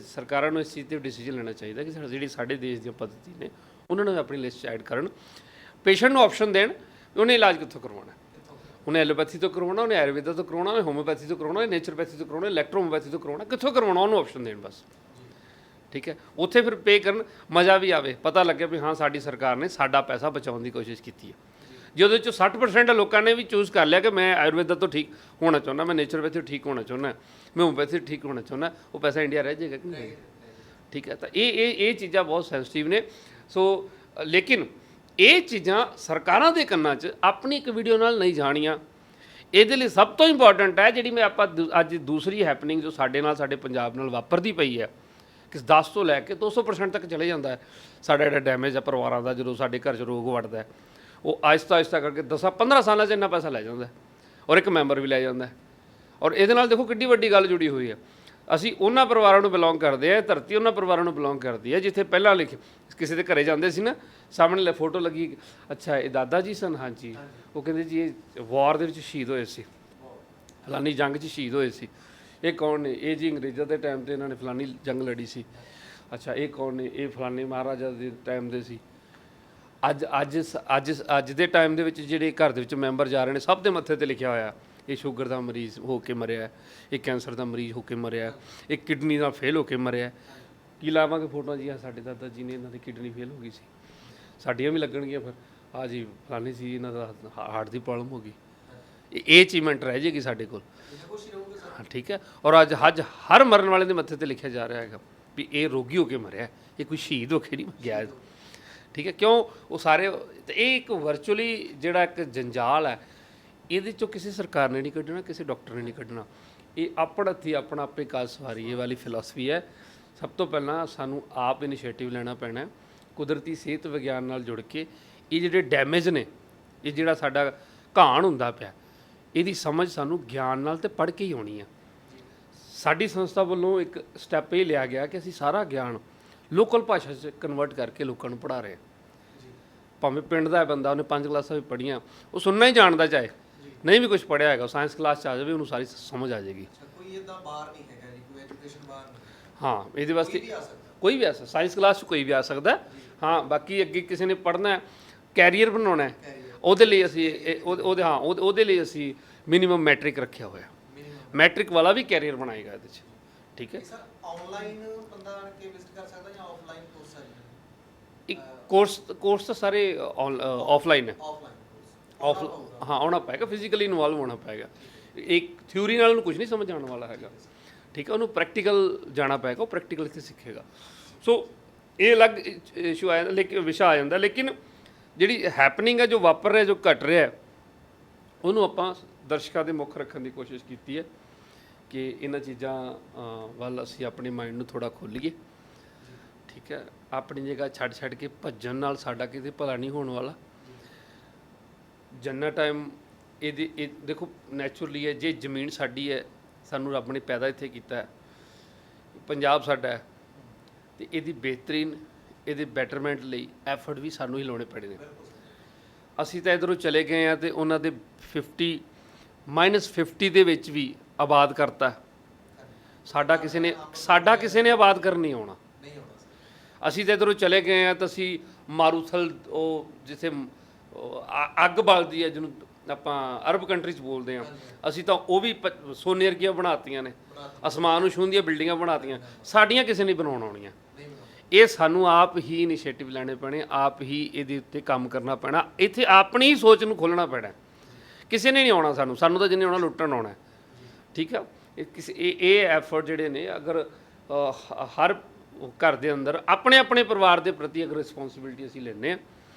ਸਰਕਾਰਾਂ ਨੂੰ ਇਸ ਚੀਜ਼ 'ਤੇ ਡਿਸੀਜਨ ਲੈਣਾ ਚਾਹੀਦਾ ਕਿ ਜਿਹੜੀ ਸਾਡੇ ਦੇਸ਼ ਦੀਆਂ ਪੱਧਤੀ ਨੇ ਉਹਨਾਂ ਨੂੰ ਆਪਣੀ ਲਿਸਟ 'ਚ ਐਡ ਕਰਨ। ਪੇਸ਼ੈਂਟ ਨੂੰ ਆਪਸ਼ਨ ਦੇਣ ਉਹਨੇ ਇਲਾਜ ਕਿੱਥੋਂ ਕਰਵਾਉਣਾ। ਉਹਨੇ ਐਲੋਪੈਥੀ ਤੋਂ ਕਰਵਾਉਣਾ, ਉਹਨੇ ਆਯੁਰਵੇਦਾ ਤੋਂ ਕਰਵਾਉਣਾ, ਉਹਨੇ ਹੋਮਿਓਪੈਥੀ ਤੋਂ ਕਰਵਾਉਣਾ, ਨੇਚਰਪੈਥੀ ਤੋਂ ਕਰਵਾਉਣਾ, ਇਲੈਕਟ੍ਰੋਹੋਮਿਓਪੈਥੀ ਤੋਂ ਕਰਵਾਉਣਾ, ਕਿੱਥੋਂ ਕਰਵਾਉਣਾ ਉਹਨੂੰ ਆਪਸ਼ਨ ਦੇਣ ਬਸ। ਠੀਕ ਹੈ, ਉੱਥੇ ਫਿਰ ਪੇ ਕਰਨ, ਮਜ਼ਾ ਵੀ ਆਵੇ, ਪਤਾ ਲੱਗੇ ਵੀ ਹਾਂ ਸਾਡੀ ਸਰਕਾਰ ਨੇ ਸਾਡਾ ਪੈਸਾ ਬਚਾਉਣ ਦੀ ਕੋਸ਼ਿਸ਼ ਕੀਤੀ ਹੈ। ਜੇ ਉਹਦੇ 'ਚੋਂ 60% ਲੋਕਾਂ ਨੇ ਵੀ ਚੂਜ਼ ਕਰ ਲਿਆ ਕਿ ਮੈਂ ਆਯੁਰਵੇਦਾ ਤੋਂ ਠੀਕ ਹੋਣਾ ਚਾਹੁੰਦਾ, ਮੈਂ ਨੇਚਰਪੈਥੀ ਤੋਂ ਠੀਕ ਹੋਣਾ ਚਾਹੁੰਦਾ, ਮੈਂ ਹੋਮਿਓਪੈਥੀ ਤੋਂ ਠੀਕ ਹੋਣਾ ਚਾਹੁੰਦਾ, ਉਹ ਪੈਸਾ ਇੰਡੀਆ ਰਹਿ ਜਾਏਗਾ ਕਿ ਨਹੀਂ? ਠੀਕ ਹੈ, ਤਾਂ ਇਹ ਚੀਜ਼ਾਂ ਬਹੁਤ ਸੈਂਸਿਟਿਵ ਨੇ। ਸੋ ਲੇਕਿਨ ਇਹ ਚੀਜ਼ਾਂ ਸਰਕਾਰਾਂ ਦੇ ਕੰਨਾਂ 'ਚ ਆਪਣੀ ਇੱਕ ਵੀਡੀਓ ਨਾਲ ਨਹੀਂ ਜਾਣੀਆਂ। ਇਹਦੇ ਲਈ ਸਭ ਤੋਂ ਇੰਪੋਰਟੈਂਟ ਹੈ ਜਿਹੜੀ ਆਪਾਂ ਅੱਜ ਦੂਸਰੀ ਹੈਪਨਿੰਗ ਜੋ ਸਾਡੇ ਨਾਲ, ਸਾਡੇ ਪੰਜਾਬ ਨਾਲ ਵਾਪਰਦੀ ਪਈ ਹੈ, ਕਿ 10 ਤੋਂ ਲੈ ਕੇ 200% ਤੱਕ ਚਲੇ ਜਾਂਦਾ ਹੈ ਸਾਡਾ ਜਿਹੜਾ ਡੈਮੇਜ ਹੈ ਪਰਿਵਾਰਾਂ ਦਾ। ਜਦੋਂ ਸਾਡੇ ਘਰ 'ਚ ਰੋਗ ਵੜਦਾ, ਉਹ ਆਹਿਸਤਾ ਕਰਕੇ 10-15 ਸਾਲਾਂ 'ਚ ਇੰਨਾ ਪੈਸਾ ਲੈ ਜਾਂਦਾ, ਔਰ ਇੱਕ ਮੈਂਬਰ ਵੀ ਲੈ ਜਾਂਦਾ। ਔਰ ਇਹਦੇ ਨਾਲ ਦੇਖੋ ਕਿੱਡੀ ਵੱਡੀ ਗੱਲ ਜੁੜੀ ਹੋਈ ਹੈ। ਅਸੀਂ ਉਹਨਾਂ ਪਰਿਵਾਰਾਂ ਨੂੰ ਬਿਲੋਂਗ ਕਰਦੇ ਹਾਂ, ਧਰਤੀ ਉਹਨਾਂ ਪਰਿਵਾਰਾਂ ਨੂੰ ਬਿਲੋਂਗ ਕਰਦੀ ਹੈ ਜਿੱਥੇ ਪਹਿਲਾਂ ਕਿਸੇ ਦੇ ਘਰੇ ਜਾਂਦੇ ਸੀ ਨਾ, ਸਾਹਮਣੇ ਫੋਟੋ ਲੱਗੀ, ਅੱਛਾ ਇਹ ਦਾਦਾ ਜੀ ਸਨ? ਹਾਂਜੀ। ਉਹ ਕਹਿੰਦੇ ਜੀ ਇਹ ਵਾਰ ਦੇ ਵਿੱਚ ਸ਼ਹੀਦ ਹੋਏ ਸੀ, ਫਲਾਨੀ ਜੰਗ 'ਚ ਸ਼ਹੀਦ ਹੋਏ ਸੀ। ਇਹ ਕੌਣ ਨੇ? ਇਹ ਜੀ ਅੰਗਰੇਜ਼ਾਂ ਦੇ ਟਾਈਮ 'ਤੇ ਇਹਨਾਂ ਨੇ ਫਲਾਨੀ ਜੰਗ ਲੜੀ ਸੀ। ਅੱਛਾ, ਇਹ ਕੌਣ ਨੇ? ਇਹ ਫਲਾਨੇ ਮਹਾਰਾਜਾ ਦੇ ਟਾਈਮ ਦੇ ਸੀ। ਅੱਜ ਦੇ ਟਾਈਮ ਦੇ ਵਿੱਚ ਜਿਹੜੇ ਘਰ ਦੇ ਵਿੱਚ ਮੈਂਬਰ ਜਾ ਰਹੇ ਨੇ, ਸਭ ਦੇ ਮੱਥੇ 'ਤੇ ਲਿਖਿਆ ਹੋਇਆ ਇਹ ਸ਼ੂਗਰ ਦਾ ਮਰੀਜ਼ ਹੋ ਕੇ ਮਰਿਆ, ਇਹ ਕੈਂਸਰ ਦਾ ਮਰੀਜ਼ ਹੋ ਕੇ ਮਰਿਆ, ਇਹ ਕਿਡਨੀ ਦਾ ਫੇਲ ਹੋ ਕੇ ਮਰਿਆ। ਕੀ ਲਾਵਾਂਗੇ ਫੋਟੋਆਂ ਜੀ? ਸਾਡੇ ਦਾਦਾ ਜੀ ਨੇ, ਇਹਨਾਂ ਦੀ ਕਿਡਨੀ ਫੇਲ ਹੋ ਗਈ ਸੀ, ਸਾਡੀਆਂ ਵੀ ਲੱਗਣਗੀਆਂ ਫਿਰ। ਆ ਜੀ ਫਲਾਨੀ ਸੀ, ਇਹਨਾਂ ਦਾ ਹਾਰਟ ਦੀ ਪ੍ਰੋਬਲਮ ਹੋ ਗਈ। ਇਹ ਅਚੀਵਮੈਂਟ ਰਹਿ ਜਾਏਗੀ ਸਾਡੇ ਕੋਲ। ਹਾਂ, ਠੀਕ ਹੈ। ਔਰ ਅੱਜ ਹਰ ਮਰਨ ਵਾਲੇ ਦੇ ਮੱਥੇ 'ਤੇ ਲਿਖਿਆ ਜਾ ਰਿਹਾ ਹੈਗਾ ਵੀ ਇਹ ਰੋਗੀ ਹੋ ਕੇ ਮਰਿਆ, ਇਹ ਕੋਈ ਸ਼ਹੀਦ ਹੋ ਕੇ ਨਹੀਂ ਗਿਆ। ਠੀਕ ਹੈ, ਕਿਉਂ? ਉਹ ਸਾਰੇ ਇਹ ਇੱਕ ਵਰਚੁਅਲੀ ਜਿਹੜਾ ਇੱਕ ਜੰਜਾਲ ਹੈ, ਇਹਦੇ 'ਚੋਂ ਕਿਸੇ ਸਰਕਾਰ ਨੇ ਨਹੀਂ ਕੱਢਣਾ, ਕਿਸੇ ਡਾਕਟਰ ਨੇ ਨਹੀਂ ਕੱਢਣਾ। ਇਹ ਆਪਣਾ ਹੱਥੀਂ ਆਪਣਾ ਆਪੇ ਕਾਜ ਸਵਾਰੀ, ਇਹ ਵਾਲੀ ਫਿਲਾਸਫੀ ਹੈ। ਸਭ ਤੋਂ ਪਹਿਲਾਂ ਸਾਨੂੰ ਆਪ ਇਨੀਸ਼ੀਏਟਿਵ ਲੈਣਾ ਪੈਣਾ, ਕੁਦਰਤੀ ਸਿਹਤ ਵਿਗਿਆਨ ਨਾਲ ਜੁੜ ਕੇ ਇਹ ਜਿਹੜੇ ਡੈਮੇਜ ਨੇ, ਇਹ ਜਿਹੜਾ ਸਾਡਾ ਘਾਣ ਹੁੰਦਾ ਪਿਆ, ਇਹਦੀ ਸਮਝ ਸਾਨੂੰ ਗਿਆਨ ਨਾਲ ਤੇ ਪੜ੍ਹ ਕੇ ਹੀ ਆਉਣੀ ਆ। ਸਾਡੀ ਸੰਸਥਾ ਵੱਲੋਂ ਇੱਕ ਸਟੈਪ ਇਹ ਲਿਆ ਗਿਆ ਕਿ ਅਸੀਂ ਸਾਰਾ ਗਿਆਨ ਲੋਕਲ ਭਾਸ਼ਾ 'ਚ ਕਨਵਰਟ ਕਰਕੇ ਲੋਕਾਂ ਨੂੰ ਪੜ੍ਹਾ ਰਹੇ ਹਾਂ। ਭਾਵੇਂ ਪਿੰਡ ਦਾ ਬੰਦਾ, ਉਹਨੇ 5 ਕਲਾਸਾਂ ਵੀ ਪੜ੍ਹੀਆਂ, ਉਹ ਸੁਣਨਾ ਹੀ ਜਾਣਦਾ, ਚਾਹੇ ਨਹੀਂ ਵੀ ਕੁਝ ਪੜ੍ਹਿਆ ਹੈਗਾ, ਸਾਇੰਸ ਕਲਾਸ 'ਚ ਆ ਜਾਵੇ, ਉਹਨੂੰ ਸਾਰੀ ਸਮਝ ਆ ਜਾਏਗੀ। ਕੋਈ ਇਹਦਾ ਬਾਹਰ ਨਹੀਂ ਹੈਗਾ ਜੀ, ਕੋਈ ਐਜੂਕੇਸ਼ਨ ਬਾਹਰ ਨਹੀਂ। ਹਾਂ, ਇਹਦੇ ਵਾਸਤੇ ਕੋਈ ਵੀ ਆ ਸਕਦਾ, ਸਾਇੰਸ ਕਲਾਸ 'ਚ ਕੋਈ ਵੀ ਆ ਸਕਦਾ। ਹਾਂ, ਬਾਕੀ ਅੱਗੇ ਕਿਸੇ ਨੇ ਪੜ੍ਹਨਾ, ਕੈਰੀਅਰ ਬਣਾਉਣਾ, ਉਹਦੇ ਲਈ ਅਸੀਂ ਉਹਦੇ ਲਈ ਅਸੀਂ ਮਿਨੀਮਮ ਮੈਟ੍ਰਿਕ ਰੱਖਿਆ ਹੋਇਆ। ਮੈਟ੍ਰਿਕ ਵਾਲਾ ਵੀ ਕੈਰੀਅਰ ਬਣਾਏਗਾ ਇਹਦੇ 'ਚ। ਠੀਕ ਹੈ ਸਰ, ਆਨਲਾਈਨ ਬੰਦਾ ਆ ਕੇ ਵਿਜ਼ਿਟ ਕਰ ਸਕਦਾ ਜਾਂ ਆਫਲਾਈਨ ਕੋਰਸ ਹੈ? ਕੋਰਸ ਤਾਂ ਸਾਰੇ ਆਫਲਾਈਨ ਹੈ। ਆਫਲਾਈਨ ਹਾਂ, ਆਉਣਾ ਪਏਗਾ, ਫਿਜ਼ੀਕਲੀ ਇਨਵੋਲਵ ਹੋਣਾ ਪਏਗਾ। ਇੱਕ ਥਿਊਰੀ ਨਾਲ ਉਹਨੂੰ ਕੁਝ ਨਹੀਂ ਸਮਝ ਆਉਣ ਵਾਲਾ ਹੈਗਾ, ਠੀਕ ਹੈ। ਉਹਨੂੰ ਪ੍ਰੈਕਟੀਕਲ ਜਾਣਾ ਪਏਗਾ, ਉਹ ਪ੍ਰੈਕਟੀਕਲ ਇੱਥੇ ਸਿੱਖੇਗਾ। ਸੋ ਇਹ ਅਲੱਗ ਇਸ਼ੂ ਆ ਜਾਂਦਾ, ਲੇਕਿਨ ਵਿਸ਼ਾ ਆ ਜਾਂਦਾ। ਲੇਕਿਨ ਜਿਹੜੀ ਹੈਪਨਿੰਗ ਹੈ, ਜੋ ਵਾਪਰ ਰਿਹਾ, ਜੋ ਘਟ ਰਿਹਾ ਹੈ, ਉਹਨੂੰ ਆਪਾਂ ਦਰਸ਼ਕਾਂ ਦੇ ਮੁੱਖ ਰੱਖਣ ਦੀ ਕੋਸ਼ਿਸ਼ ਕੀਤੀ ਹੈ ਕਿ ਇਹਨਾਂ ਚੀਜ਼ਾਂ ਵੱਲ ਅਸੀਂ ਆਪਣੇ ਮਾਈਂਡ ਨੂੰ ਥੋੜ੍ਹਾ ਖੋਲ੍ਹੀਏ, ਠੀਕ ਹੈ। ਆਪਣੀ ਜਗ੍ਹਾ ਛੱਡ ਕੇ ਭੱਜਣ ਨਾਲ ਸਾਡਾ ਕਿਤੇ ਭਲਾ ਨਹੀਂ ਹੋਣ ਵਾਲਾ। ਜਿੰਨਾ ਟਾਈਮ ਇਹ ਦੇਖੋ ਨੈਚੁਰਲੀ ਹੈ, ਜੇ ਜ਼ਮੀਨ ਸਾਡੀ ਹੈ, ਸਾਨੂੰ ਰੱਬ ਨੇ ਪੈਦਾ ਇੱਥੇ ਕੀਤਾ ਹੈ, ਪੰਜਾਬ ਸਾਡਾ ਹੈ, ਤੇ ਇਹਦੀ ਬਿਹਤਰੀਨ, ਇਹਦੇ ਬੈਟਰਮੈਂਟ ਲਈ ਐਫਰਟ ਵੀ ਸਾਨੂੰ ਹੀ ਲਾਉਣੇ ਪੈਣੇ ਨੇ। ਅਸੀਂ ਤਾਂ ਇੱਧਰੋਂ ਚਲੇ ਗਏ ਹਾਂ ਤੇ ਉਹਨਾਂ ਦੇ 50 ਦੇ ਵਿੱਚ ਵੀ ਆਬਾਦ ਕਰਤਾ। ਸਾਡਾ ਕਿਸੇ ਨੇ ਆਬਾਦ ਕਰਨ ਨਹੀਂ ਆਉਣਾ। ਨਹੀਂ ਹੋਣਾ। ਅਸੀਂ ਤਾਂ ਇੱਧਰੋਂ ਚਲੇ ਗਏ ਹਾਂ ਤਾਂ ਅਸੀਂ ਮਾਰੂਥਲ, ਉਹ ਜਿੱਥੇ ਅੱਗ ਬਲਦੀ ਹੈ, ਜਿਹਨੂੰ ਆਪਾਂ ਅਰਬ ਕੰਟਰੀ 'ਚ ਬੋਲਦੇ ਹਾਂ, ਅਸੀਂ ਤਾਂ ਉਹ ਵੀ ਸੋਨੇ ਵਰਗੀਆਂ ਬਣਾਤੀਆਂ ਨੇ, ਅਸਮਾਨ ਨੂੰ ਛੂੰਹਦੀਆਂ ਬਿਲਡਿੰਗਾਂ ਬਣਾਤੀਆਂ। ਸਾਡੀਆਂ ਕਿਸੇ ਨੇ ਬਣਾਉਣ ਆਉਣੀਆਂ। ਇਹ ਸਾਨੂੰ ਆਪ ਹੀ ਇਨੀਸ਼ੀਏਟਿਵ ਲੈਣੇ ਪੈਣੇ, ਆਪ ਹੀ ਇਹਦੇ ਉੱਤੇ ਕੰਮ ਕਰਨਾ ਪੈਣਾ। ਇੱਥੇ ਆਪਣੀ ਹੀ ਸੋਚ ਨੂੰ ਖੋਲ੍ਹਣਾ ਪੈਣਾ। ਕਿਸੇ ਨੇ ਨਹੀਂ ਆਉਣਾ ਸਾਨੂੰ ਤਾਂ ਜਿੰਨੇ ਆਉਣਾ ਲੁੱਟਣ ਆਉਣਾ, ਠੀਕ ਆ। ਇਹ ਐਫਰਟ ਜਿਹੜੇ ਨੇ, ਅਗਰ ਹਰ ਘਰ ਦੇ ਅੰਦਰ ਆਪਣੇ ਪਰਿਵਾਰ ਦੇ ਪ੍ਰਤੀ ਅਗਰ ਰਿਸਪੌਂਸਿਬਿਲਿਟੀ ਅਸੀਂ ਲੈਂਦੇ ਹਾਂ,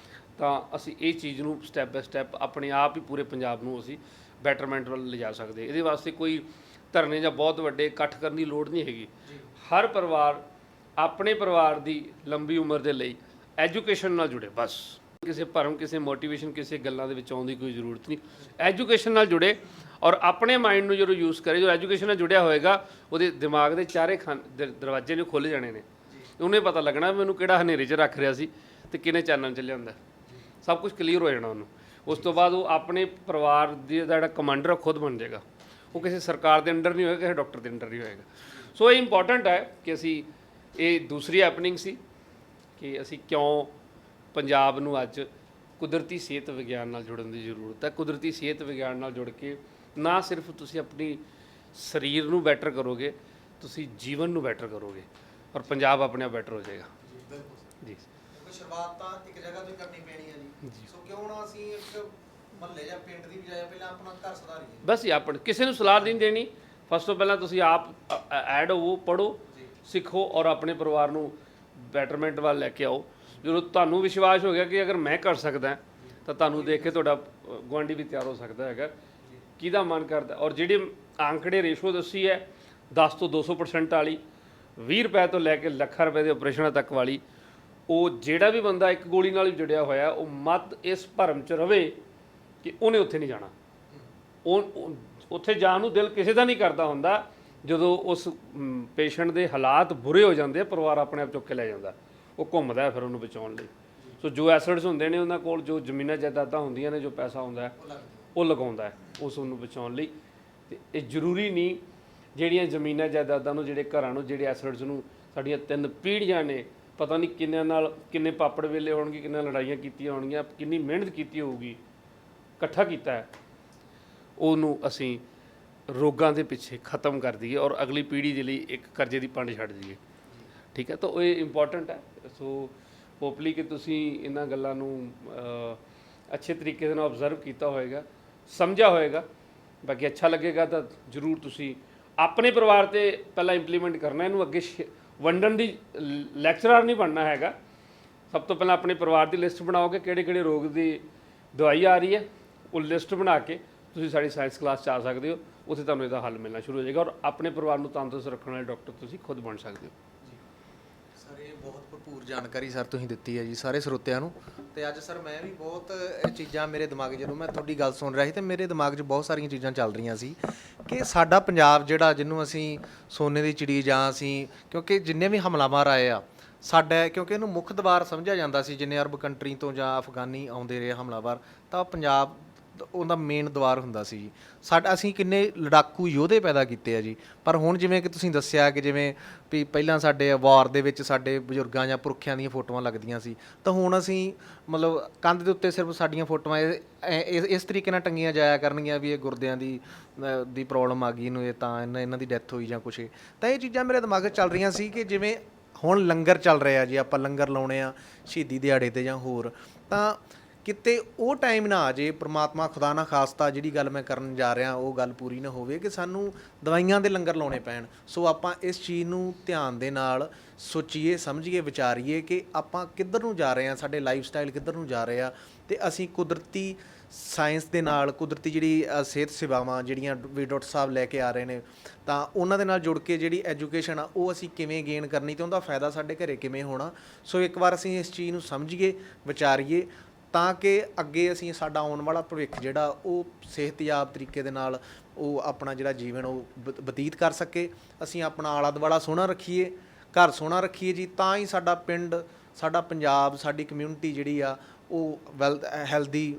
ਤਾਂ ਅਸੀਂ ਇਹ ਚੀਜ਼ ਨੂੰ ਸਟੈਪ ਬਾਏ ਸਟੈਪ ਆਪਣੇ ਆਪ ਹੀ ਪੂਰੇ ਪੰਜਾਬ ਨੂੰ ਅਸੀਂ ਬੈਟਰਮੈਂਟ ਵੱਲ ਲਿਜਾ ਸਕਦੇ। ਇਹਦੇ ਵਾਸਤੇ ਕੋਈ ਧਰਨੇ ਜਾਂ ਬਹੁਤ ਵੱਡੇ ਇਕੱਠ ਕਰਨ ਦੀ ਲੋੜ ਨਹੀਂ ਹੈਗੀ। ਹਰ ਪਰਿਵਾਰ ਆਪਣੇ ਪਰਿਵਾਰ ਦੀ ਲੰਬੀ ਉਮਰ ਦੇ ਲਈ ਐਜੂਕੇਸ਼ਨ ਨਾਲ ਜੁੜੇ, ਬਸ। ਕਿਸੇ ਭਰਮ, ਕਿਸੇ ਮੋਟੀਵੇਸ਼ਨ, ਕਿਸੇ ਗੱਲਾਂ ਦੇ ਵਿੱਚ ਆਉਣ ਦੀ ਕੋਈ ਜ਼ਰੂਰਤ ਨਹੀਂ। ਐਜੂਕੇਸ਼ਨ ਨਾਲ ਜੁੜੇ ਔਰ ਆਪਣੇ ਮਾਈਂਡ ਨੂੰ ਜਦੋਂ ਯੂਜ਼ ਕਰੇ, ਜੋ ਐਜੂਕੇਸ਼ਨ ਨਾਲ ਜੁੜਿਆ ਹੋਏਗਾ, ਉਹਦੇ ਦਿਮਾਗ ਦੇ ਚਾਰੇ ਦਰਵਾਜ਼ੇ ਨੇ ਖੁੱਲ੍ਹ ਜਾਣੇ ਨੇ। ਉਹਨੇ ਪਤਾ ਲੱਗਣਾ ਮੈਨੂੰ ਕਿਹੜਾ ਹਨੇਰੇ 'ਚ ਰੱਖ ਰਿਹਾ ਸੀ ਤੇ ਕਿਹਨੇ ਚਾਨਣ 'ਚ ਲਿਆਂਦਾ। ਸਭ ਕੁਝ ਕਲੀਅਰ ਹੋ ਜਾਣਾ ਉਹਨੂੰ। ਉਸ ਤੋਂ ਬਾਅਦ ਉਹ ਆਪਣੇ ਪਰਿਵਾਰ ਦਾ ਜਿਹੜਾ ਕਮਾਂਡਰ ਖੁਦ ਬਣ ਜਾਏਗਾ। ਉਹ ਕਿਸੇ ਸਰਕਾਰ ਦੇ ਅੰਡਰ ਨਹੀਂ ਹੋਏਗਾ, ਕਿਸੇ ਡਾਕਟਰ ਦੇ ਅੰਡਰ ਨਹੀਂ ਹੋਏਗਾ। ਸੋ ਇਹ ਇੰਪੋਰਟੈਂਟ ਹੈ ਕਿ ਅਸੀਂ, ਇਹ ਦੂਸਰੀ ਹੈਪਨਿੰਗ ਸੀ ਕਿ ਅਸੀਂ ਕਿਉਂ ਪੰਜਾਬ ਨੂੰ ਅੱਜ ਕੁਦਰਤੀ ਸਿਹਤ ਵਿਗਿਆਨ ਨਾਲ ਜੁੜਨ ਦੀ ਜ਼ਰੂਰਤ ਹੈ। ਕੁਦਰਤੀ ਸਿਹਤ ਵਿਗਿਆਨ ਨਾਲ ਜੁੜ ਕੇ ਨਾ ਸਿਰਫ ਤੁਸੀਂ ਆਪਣੀ ਸਰੀਰ ਨੂੰ ਬੈਟਰ ਕਰੋਗੇ, ਤੁਸੀਂ ਜੀਵਨ ਨੂੰ ਬੈਟਰ ਕਰੋਗੇ ਔਰ ਪੰਜਾਬ ਆਪਣੇ ਆਪ ਬੈਟਰ ਹੋ ਜਾਏਗਾ। ਜੀ, ਕਿਉਂਕਿ ਸ਼ੁਰੂਆਤ ਤਾਂ ਇੱਕ ਜਗ੍ਹਾ ਤੋਂ ਹੀ ਕਰਨੀ ਪੈਣੀ ਹੈ ਜੀ। ਸੋ ਕਿਉਂ ਨਾ ਅਸੀਂ ਇੱਕ ਮਹੱਲੇ ਜਾਂ ਪਿੰਡ ਦੀ ਬਜਾਏ ਪਹਿਲਾਂ ਆਪਣਾ ਘਰ ਸੁਧਾਰੀਏ। ਬਸ ਇਹ ਆਪਣੇ ਕਿਸੇ ਨੂੰ ਸਲਾਹ ਨਹੀਂ ਦੇਣੀ। ਫਸਟ ਤੋਂ ਪਹਿਲਾਂ ਤੁਸੀਂ ਆਪ ਐਡ ਹੋਵੋ, ਪੜ੍ਹੋ, ਸਿੱਖੋ ਔਰ ਆਪਣੇ ਪਰਿਵਾਰ ਨੂੰ ਬੈਟਰਮੈਂਟ ਵੱਲ ਲੈ ਕੇ ਆਓ। ਜਦੋਂ ਤੁਹਾਨੂੰ ਵਿਸ਼ਵਾਸ ਹੋ ਗਿਆ ਕਿ ਅਗਰ ਮੈਂ ਕਰ ਸਕਦਾ ਤਾਂ ਤੁਹਾਨੂੰ ਦੇਖ ਕੇ ਤੁਹਾਡਾ ਗੁਆਂਢੀ ਵੀ ਤਿਆਰ ਹੋ ਸਕਦਾ ਹੈਗਾ। ਕਿਹਦਾ ਮਨ ਕਰਦਾ। ਔਰ ਜਿਹੜੇ ਆਂਕੜੇ ਰੇਸ਼ੋ ਦੱਸੀ ਹੈ 10 ਤੋਂ 200% ਵਾਲੀ, 20 ਰੁਪਏ ਤੋਂ ਲੈ ਕੇ ਲੱਖਾਂ ਰੁਪਏ ਦੇ ਆਪਰੇਸ਼ਨਾਂ ਤੱਕ ਵਾਲੀ, ਉਹ ਜਿਹੜਾ ਵੀ ਬੰਦਾ ਇੱਕ ਗੋਲੀ ਨਾਲ ਵੀ ਜੁੜਿਆ ਹੋਇਆ, ਉਹ ਮੱਧ ਇਸ ਭਰਮ 'ਚ ਰਵੇ ਕਿ ਉਹਨੇ ਉੱਥੇ ਨਹੀਂ ਜਾਣਾ। ਉਹ ਉੱਥੇ ਜਾਣ ਨੂੰ ਦਿਲ ਕਿਸੇ ਦਾ ਨਹੀਂ ਕਰਦਾ ਹੁੰਦਾ। ਜਦੋਂ ਉਸ ਪੇਸ਼ੈਂਟ ਦੇ ਹਾਲਾਤ ਬੁਰੇ ਹੋ ਜਾਂਦੇ, ਪਰਿਵਾਰ ਆਪਣੇ ਆਪ ਚੁੱਕ ਕੇ ਲੈ ਜਾਂਦਾ, ਉਹ ਘੁੰਮਦਾ ਫਿਰ ਉਹਨੂੰ ਬਚਾਉਣ ਲਈ। ਸੋ ਜੋ ਐਸੈਟਸ ਹੁੰਦੇ ਨੇ ਉਹਨਾਂ ਕੋਲ, ਜੋ ਜ਼ਮੀਨਾਂ ਜਾਇਦਾਦਾਂ ਹੁੰਦੀਆਂ ਨੇ, ਜੋ ਪੈਸਾ ਹੁੰਦਾ ਹੈ, ਉਹ ਲਗਾਉਂਦਾ ਹੈ ਉਸ ਨੂੰ ਬਚਾਉਣ ਲਈ। ਤੇ ਇਹ ਜ਼ਰੂਰੀ ਨਹੀਂ ਜਿਹੜੀਆਂ ਜ਼ਮੀਨਾਂ ਜਾਇਦਾਦਾਂ ਨੂੰ, ਜਿਹੜੇ ਘਰਾਂ ਨੂੰ, ਜਿਹੜੇ ਐਸੈਟਸ ਨੂੰ ਸਾਡੀਆਂ 3 ਪੀੜ੍ਹੀਆਂ ਨੇ, ਪਤਾ ਨਹੀਂ ਕਿੰਨਿਆਂ ਨਾਲ ਕਿੰਨੇ ਪਾਪੜ ਵੇਲੇ ਹੋਣਗੇ, ਕਿੰਨੀਆਂ ਲੜਾਈਆਂ ਕੀਤੀਆਂ ਹੋਣਗੀਆਂ, ਕਿੰਨੀ ਮਿਹਨਤ ਕੀਤੀ ਹੋਊਗੀ, ਇਕੱਠਾ ਕੀਤਾ ਹੈ, ਉਹਨੂੰ ਅਸੀਂ ਰੋਗਾਂ ਦੇ ਪਿੱਛੇ ਖਤਮ ਕਰ ਦਈਏ ਔਰ ਅਗਲੀ ਪੀੜ੍ਹੀ ਦੇ ਲਈ ਇੱਕ ਕਰਜ਼ੇ ਦੀ ਪੰਡ ਛੱਡ ਦਈਏ, ਠੀਕ ਹੈ। ਤਾਂ ਉਹ ਇਹ ਇੰਪੋਰਟੈਂਟ ਹੈ। ਸੋ ਹੋਪਲੀ ਕਿ ਤੁਸੀਂ ਇਹਨਾਂ ਗੱਲਾਂ ਨੂੰ ਅੱਛੇ ਤਰੀਕੇ ਦੇ ਨਾਲ ਆਬਜ਼ਰਵ ਕੀਤਾ ਹੋਏਗਾ, ਸਮਝਿਆ ਹੋਏਗਾ। ਬਾਕੀ ਅੱਛਾ ਲੱਗੇਗਾ ਤਾਂ ਜ਼ਰੂਰ ਤੁਸੀਂ ਆਪਣੇ ਪਰਿਵਾਰ 'ਤੇ ਪਹਿਲਾਂ ਇੰਪਲੀਮੈਂਟ ਕਰਨਾ। ਇਹਨੂੰ ਅੱਗੇ ਵੰਡਣ ਦੀ ਲੈਕਚਰਰ ਨਹੀਂ ਬਣਨਾ ਹੈਗਾ। ਸਭ ਤੋਂ ਪਹਿਲਾਂ ਆਪਣੇ ਪਰਿਵਾਰ ਦੀ ਲਿਸਟ ਬਣਾਓਗੇ, ਕਿਹੜੇ ਰੋਗ ਦੀ ਦਵਾਈ ਆ ਰਹੀ ਹੈ, ਉਹ ਲਿਸਟ ਬਣਾ ਕੇ ਤੁਸੀਂ ਸਾਡੀ ਸਾਇੰਸ ਕਲਾਸ 'ਚ ਆ ਸਕਦੇ ਹੋ। ਉੱਥੇ ਤੁਹਾਨੂੰ ਇਹਦਾ ਹੱਲ ਮਿਲਣਾ ਸ਼ੁਰੂ ਹੋ ਜਾਏਗਾ ਔਰ ਆਪਣੇ ਪਰਿਵਾਰ ਨੂੰ ਤੰਦਰੁਸਤ ਰੱਖਣ ਵਾਲੇ ਡਾਕਟਰ ਤੁਸੀਂ ਖੁਦ ਬਣ ਸਕਦੇ ਹੋ। ਸਰ ਇਹ ਬਹੁਤ ਭਰਪੂਰ ਜਾਣਕਾਰੀ ਸਰ ਤੁਸੀਂ ਦਿੱਤੀ ਹੈ ਜੀ ਸਾਰੇ ਸਰੋਤਿਆਂ ਨੂੰ। ਤੇ ਅੱਜ ਸਰ ਮੈਂ ਵੀ ਬਹੁਤ ਇਹ ਚੀਜ਼ਾਂ ਮੇਰੇ ਦਿਮਾਗ 'ਚ, ਜਦੋਂ ਮੈਂ ਤੁਹਾਡੀ ਗੱਲ ਸੁਣ ਰਿਹਾ ਸੀ ਤੇ ਮੇਰੇ ਦਿਮਾਗ 'ਚ ਬਹੁਤ ਸਾਰੀਆਂ ਚੀਜ਼ਾਂ ਚੱਲ ਰਹੀਆਂ ਸੀ ਕਿ ਸਾਡਾ ਪੰਜਾਬ ਜਿਹੜਾ, ਜਿਹਨੂੰ ਅਸੀਂ ਸੋਨੇ ਦੀ ਚਿੜੀ, ਜਾਂ ਅਸੀਂ, ਕਿਉਂਕਿ ਜਿੰਨੇ ਵੀ ਹਮਲਾਵਰ ਆਏ ਆ ਸਾਡਾ, ਕਿਉਂਕਿ ਇਹਨੂੰ ਮੁੱਖ ਦੁਆਰ ਸਮਝਿਆ ਜਾਂਦਾ ਸੀ, ਜਿੰਨੇ ਅਰਬ ਕੰਟਰੀ ਤੋਂ ਜਾਂ ਅਫਗਾਨੀ ਆਉਂਦੇ ਰਹੇ ਹਮਲਾਵਰ, ਤਾਂ ਪੰਜਾਬ ਉਹਦਾ ਮੇਨ ਦੁਆਰ ਹੁੰਦਾ ਸੀ ਜੀ। ਅਸੀਂ ਕਿੰਨੇ ਲੜਾਕੂ ਯੋਧੇ ਪੈਦਾ ਕੀਤੇ ਆ ਜੀ। ਪਰ ਹੁਣ ਜਿਵੇਂ ਕਿ ਤੁਸੀਂ ਦੱਸਿਆ ਕਿ ਜਿਵੇਂ ਵੀ ਪਹਿਲਾਂ ਸਾਡੇ ਵਾਰ ਦੇ ਵਿੱਚ ਸਾਡੇ ਬਜ਼ੁਰਗਾਂ ਜਾਂ ਪੁਰਖਿਆਂ ਦੀਆਂ ਫੋਟੋਆਂ ਲੱਗਦੀਆਂ ਸੀ, ਤਾਂ ਹੁਣ ਅਸੀਂ ਮਤਲਬ ਕੰਧ ਦੇ ਉੱਤੇ ਸਿਰਫ ਸਾਡੀਆਂ ਫੋਟੋਆਂ ਇਸ ਤਰੀਕੇ ਨਾਲ ਟੰਗੀਆਂ ਜਾਇਆ ਕਰਨਗੀਆਂ ਵੀ ਇਹ ਗੁਰਦਿਆਂ ਦੀ ਪ੍ਰੋਬਲਮ ਆ ਗਈ, ਇਹਨੂੰ ਇਹ ਤਾਂ ਇਹਨਾਂ ਦੀ ਡੈਥ ਹੋਈ ਜਾਂ ਕੁਛ। ਤਾਂ ਇਹ ਚੀਜ਼ਾਂ ਮੇਰੇ ਦਿਮਾਗ 'ਚ ਚੱਲ ਰਹੀਆਂ ਸੀ ਕਿ ਜਿਵੇਂ ਹੁਣ ਲੰਗਰ ਚੱਲ ਰਿਹਾ ਜੀ, ਆਪਾਂ ਲੰਗਰ ਲਾਉਣੇ ਆ ਸ਼ਹੀਦੀ ਦਿਹਾੜੇ ਤੇ ਜਾਂ ਹੋਰ, ਤਾਂ ਕਿਤੇ ਉਹ ਟਾਈਮ ਨਾ ਆ ਜੇ, ਪ੍ਰਮਾਤਮਾ ਖੁਦਾ ਨਾ ਖਾਸਤਾ ਜਿਹੜੀ ਗੱਲ ਮੈਂ ਕਰਨ ਜਾ ਰਿਹਾ ਉਹ ਗੱਲ ਪੂਰੀ ਨਾ ਹੋਵੇ ਕਿ ਸਾਨੂੰ ਦਵਾਈਆਂ ਦੇ ਲੰਗਰ ਲਾਉਣੇ ਪੈਣ। ਸੋ ਆਪਾਂ ਇਸ ਚੀਜ਼ ਨੂੰ ਧਿਆਨ ਦੇ ਨਾਲ ਸੋਚੀਏ, ਸਮਝੀਏ, ਵਿਚਾਰੀਏ ਕਿ ਆਪਾਂ ਕਿੱਧਰ ਨੂੰ ਜਾ ਰਹੇ ਹਾਂ, ਸਾਡੇ ਲਾਈਫ ਸਟਾਈਲ ਕਿੱਧਰ ਨੂੰ ਜਾ ਰਹੇ ਆ, ਤੇ ਅਸੀਂ ਕੁਦਰਤੀ ਸਾਇੰਸ ਦੇ ਨਾਲ, ਕੁਦਰਤੀ ਜਿਹੜੀ ਸਿਹਤ ਸੇਵਾਵਾਂ ਜਿਹੜੀਆਂ ਵੀ ਡਾਕਟਰ ਸਾਹਿਬ ਲੈ ਕੇ ਆ ਰਹੇ ਨੇ, ਤਾਂ ਉਹਨਾਂ ਦੇ ਨਾਲ ਜੁੜ ਕੇ ਜਿਹੜੀ ਐਜੂਕੇਸ਼ਨ ਆ ਉਹ ਅਸੀਂ ਕਿਵੇਂ ਗੇਨ ਕਰਨੀ ਤੇ ਉਹਦਾ ਫਾਇਦਾ ਸਾਡੇ ਘਰੇ ਕਿਵੇਂ ਹੋਣਾ। ਸੋ ਇੱਕ ਵਾਰ ਅਸੀਂ ਇਸ ਚੀਜ਼ ਨੂੰ ਸਮਝੀਏ, ਵਿਚਾਰੀਏ, ਤਾਂ ਕਿ ਅੱਗੇ ਅਸੀਂ ਸਾਡਾ ਆਉਣ ਵਾਲਾ ਭਵਿੱਖ ਜਿਹੜਾ ਉਹ ਸਿਹਤਯਾਬ ਤਰੀਕੇ ਦੇ ਨਾਲ ਉਹ ਆਪਣਾ ਜਿਹੜਾ ਜੀਵਨ ਉਹ ਬਤੀਤ ਕਰ ਸਕੇ। ਅਸੀਂ ਆਪਣਾ ਆਲਾ ਦੁਆਲਾ ਸੋਹਣਾ ਰੱਖੀਏ, ਘਰ ਸੋਹਣਾ ਰੱਖੀਏ ਜੀ, ਤਾਂ ਹੀ ਸਾਡਾ ਪਿੰਡ, ਸਾਡਾ ਪੰਜਾਬ, ਸਾਡੀ ਕਮਿਊਨਿਟੀ ਜਿਹੜੀ ਆ ਉਹ ਹੈਲਦੀ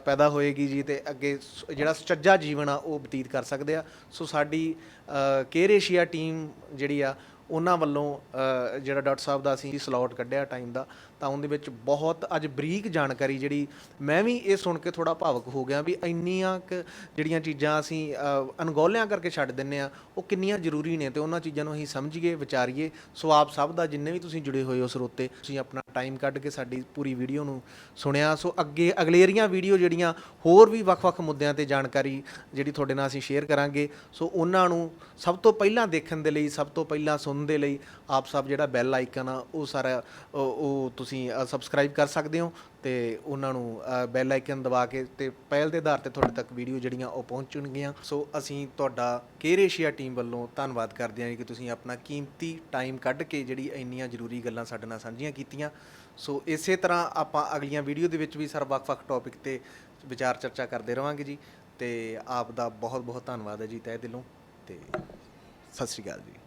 ਪੈਦਾ ਹੋਏਗੀ ਜੀ, ਤੇ ਅੱਗੇ ਜਿਹੜਾ ਸੁਚੱਜਾ ਜੀਵਨ ਆ ਉਹ ਬਤੀਤ ਕਰ ਸਕਦੇ ਆ। ਸੋ ਸਾਡੀ ਕੇਅਰ ਏਸ਼ੀਆ ਟੀਮ ਜਿਹੜੀ ਆ ਉਹਨਾਂ ਵੱਲੋਂ ਜਿਹੜਾ ਡਾਕਟਰ ਸਾਹਿਬ ਦਾ ਅਸੀਂ ਸਲੋਟ ਕੱਢਿਆ ਟਾਈਮ ਦਾ, ਤਾਂ ਉਹਦੇ ਵਿੱਚ ਬਹੁਤ ਅੱਜ ਬਰੀਕ ਜਾਣਕਾਰੀ ਜਿਹੜੀ ਮੈਂ ਵੀ ਇਹ ਸੁਣ ਕੇ ਥੋੜ੍ਹਾ ਭਾਵੁਕ ਹੋ ਗਿਆ ਵੀ ਇੰਨੀਆਂ ਕੁ ਜਿਹੜੀਆਂ ਚੀਜ਼ਾਂ ਅਸੀਂ ਅਣਗੌਲਿਆਂ ਕਰਕੇ ਛੱਡ ਦਿੰਦੇ ਆ ਉਹ ਕਿੰਨੀਆਂ ਜ਼ਰੂਰੀ ਨੇ, ਤੇ ਉਹਨਾਂ ਚੀਜ਼ਾਂ ਨੂੰ ਅਸੀਂ ਸਮਝੀਏ, ਵਿਚਾਰੀਏ। ਸੋ ਆਪ ਸਭ ਦਾ ਜਿੰਨੇ ਵੀ ਤੁਸੀਂ ਜੁੜੇ ਹੋਏ ਹੋ ਸਰੋਤੇ, ਤੁਸੀਂ ਆਪਣਾ ਟਾਈਮ ਕੱਢ ਕੇ ਸਾਡੀ ਪੂਰੀ ਵੀਡੀਓ ਨੂੰ ਸੁਣਿਆ। ਸੋ ਅੱਗੇ ਅਗਲੇਰੀਆਂ ਵੀਡੀਓ ਜਿਹੜੀਆਂ ਹੋਰ ਵੀ ਵੱਖ-ਵੱਖ ਮੁੱਦਿਆਂ ਤੇ ਜਾਣਕਾਰੀ ਜਿਹੜੀ ਤੁਹਾਡੇ ਨਾਲ ਅਸੀਂ ਸ਼ੇਅਰ ਕਰਾਂਗੇ, ਸੋ ਉਹਨਾਂ ਨੂੰ ਸਭ ਤੋਂ ਪਹਿਲਾਂ ਦੇਖਣ ਦੇ ਲਈ, ਸਭ ਤੋਂ ਪਹਿਲਾਂ ਸੁਣਨ ਦੇ ਲਈ ਆਪ ਸਭ ਜਿਹੜਾ ਬੈਲ ਆਈਕਨ ਆ ਉਹ ਸਾਰਾ ਉਹ ਤੁਸੀਂ ਸਬਸਕ੍ਰਾਈਬ ਕਰ ਸਕਦੇ ਹੋ, ਤੇ ਉਹਨਾਂ ਨੂੰ ਬੈਲ ਆਈਕਨ ਦਬਾ ਕੇ ਤੇ ਪਹਿਲ ਦੇ ਆਧਾਰ ਤੇ ਤੁਹਾਡੇ ਤੱਕ ਵੀਡੀਓ ਜਿਹੜੀਆਂ ਉਹ ਪਹੁੰਚਣਗੀਆਂ। ਸੋ ਅਸੀਂ ਤੁਹਾਡਾ ਕੇਅਰ ਏਸ਼ੀਆ ਟੀਮ ਵੱਲੋਂ ਧੰਨਵਾਦ ਕਰਦੇ ਹਾਂ ਕਿ ਤੁਸੀਂ ਆਪਣਾ ਕੀਮਤੀ ਟਾਈਮ ਕੱਢ ਕੇ ਜਿਹੜੀ ਇੰਨੀਆਂ ਜ਼ਰੂਰੀ ਗੱਲਾਂ ਸਾਡੇ ਨਾਲ ਸਾਂਝੀਆਂ ਕੀਤੀਆਂ। ਸੋ ਇਸੇ ਤਰ੍ਹਾਂ ਆਪਾਂ ਅਗਲੀਆਂ ਵੀਡੀਓ ਦੇ ਵਿੱਚ ਵੀ ਸਰ ਵੱਖ-ਵੱਖ ਟੌਪਿਕ ਤੇ ਵਿਚਾਰ ਚਰਚਾ ਕਰਦੇ ਰਹਾਂਗੇ ਜੀ, ਤੇ ਆਪ ਦਾ ਬਹੁਤ ਬਹੁਤ ਧੰਨਵਾਦ ਹੈ ਜੀ ਤਹਿ ਦਿਲੋਂ, ਤੇ ਸਤਿ ਸ਼੍ਰੀ ਅਕਾਲ ਜੀ।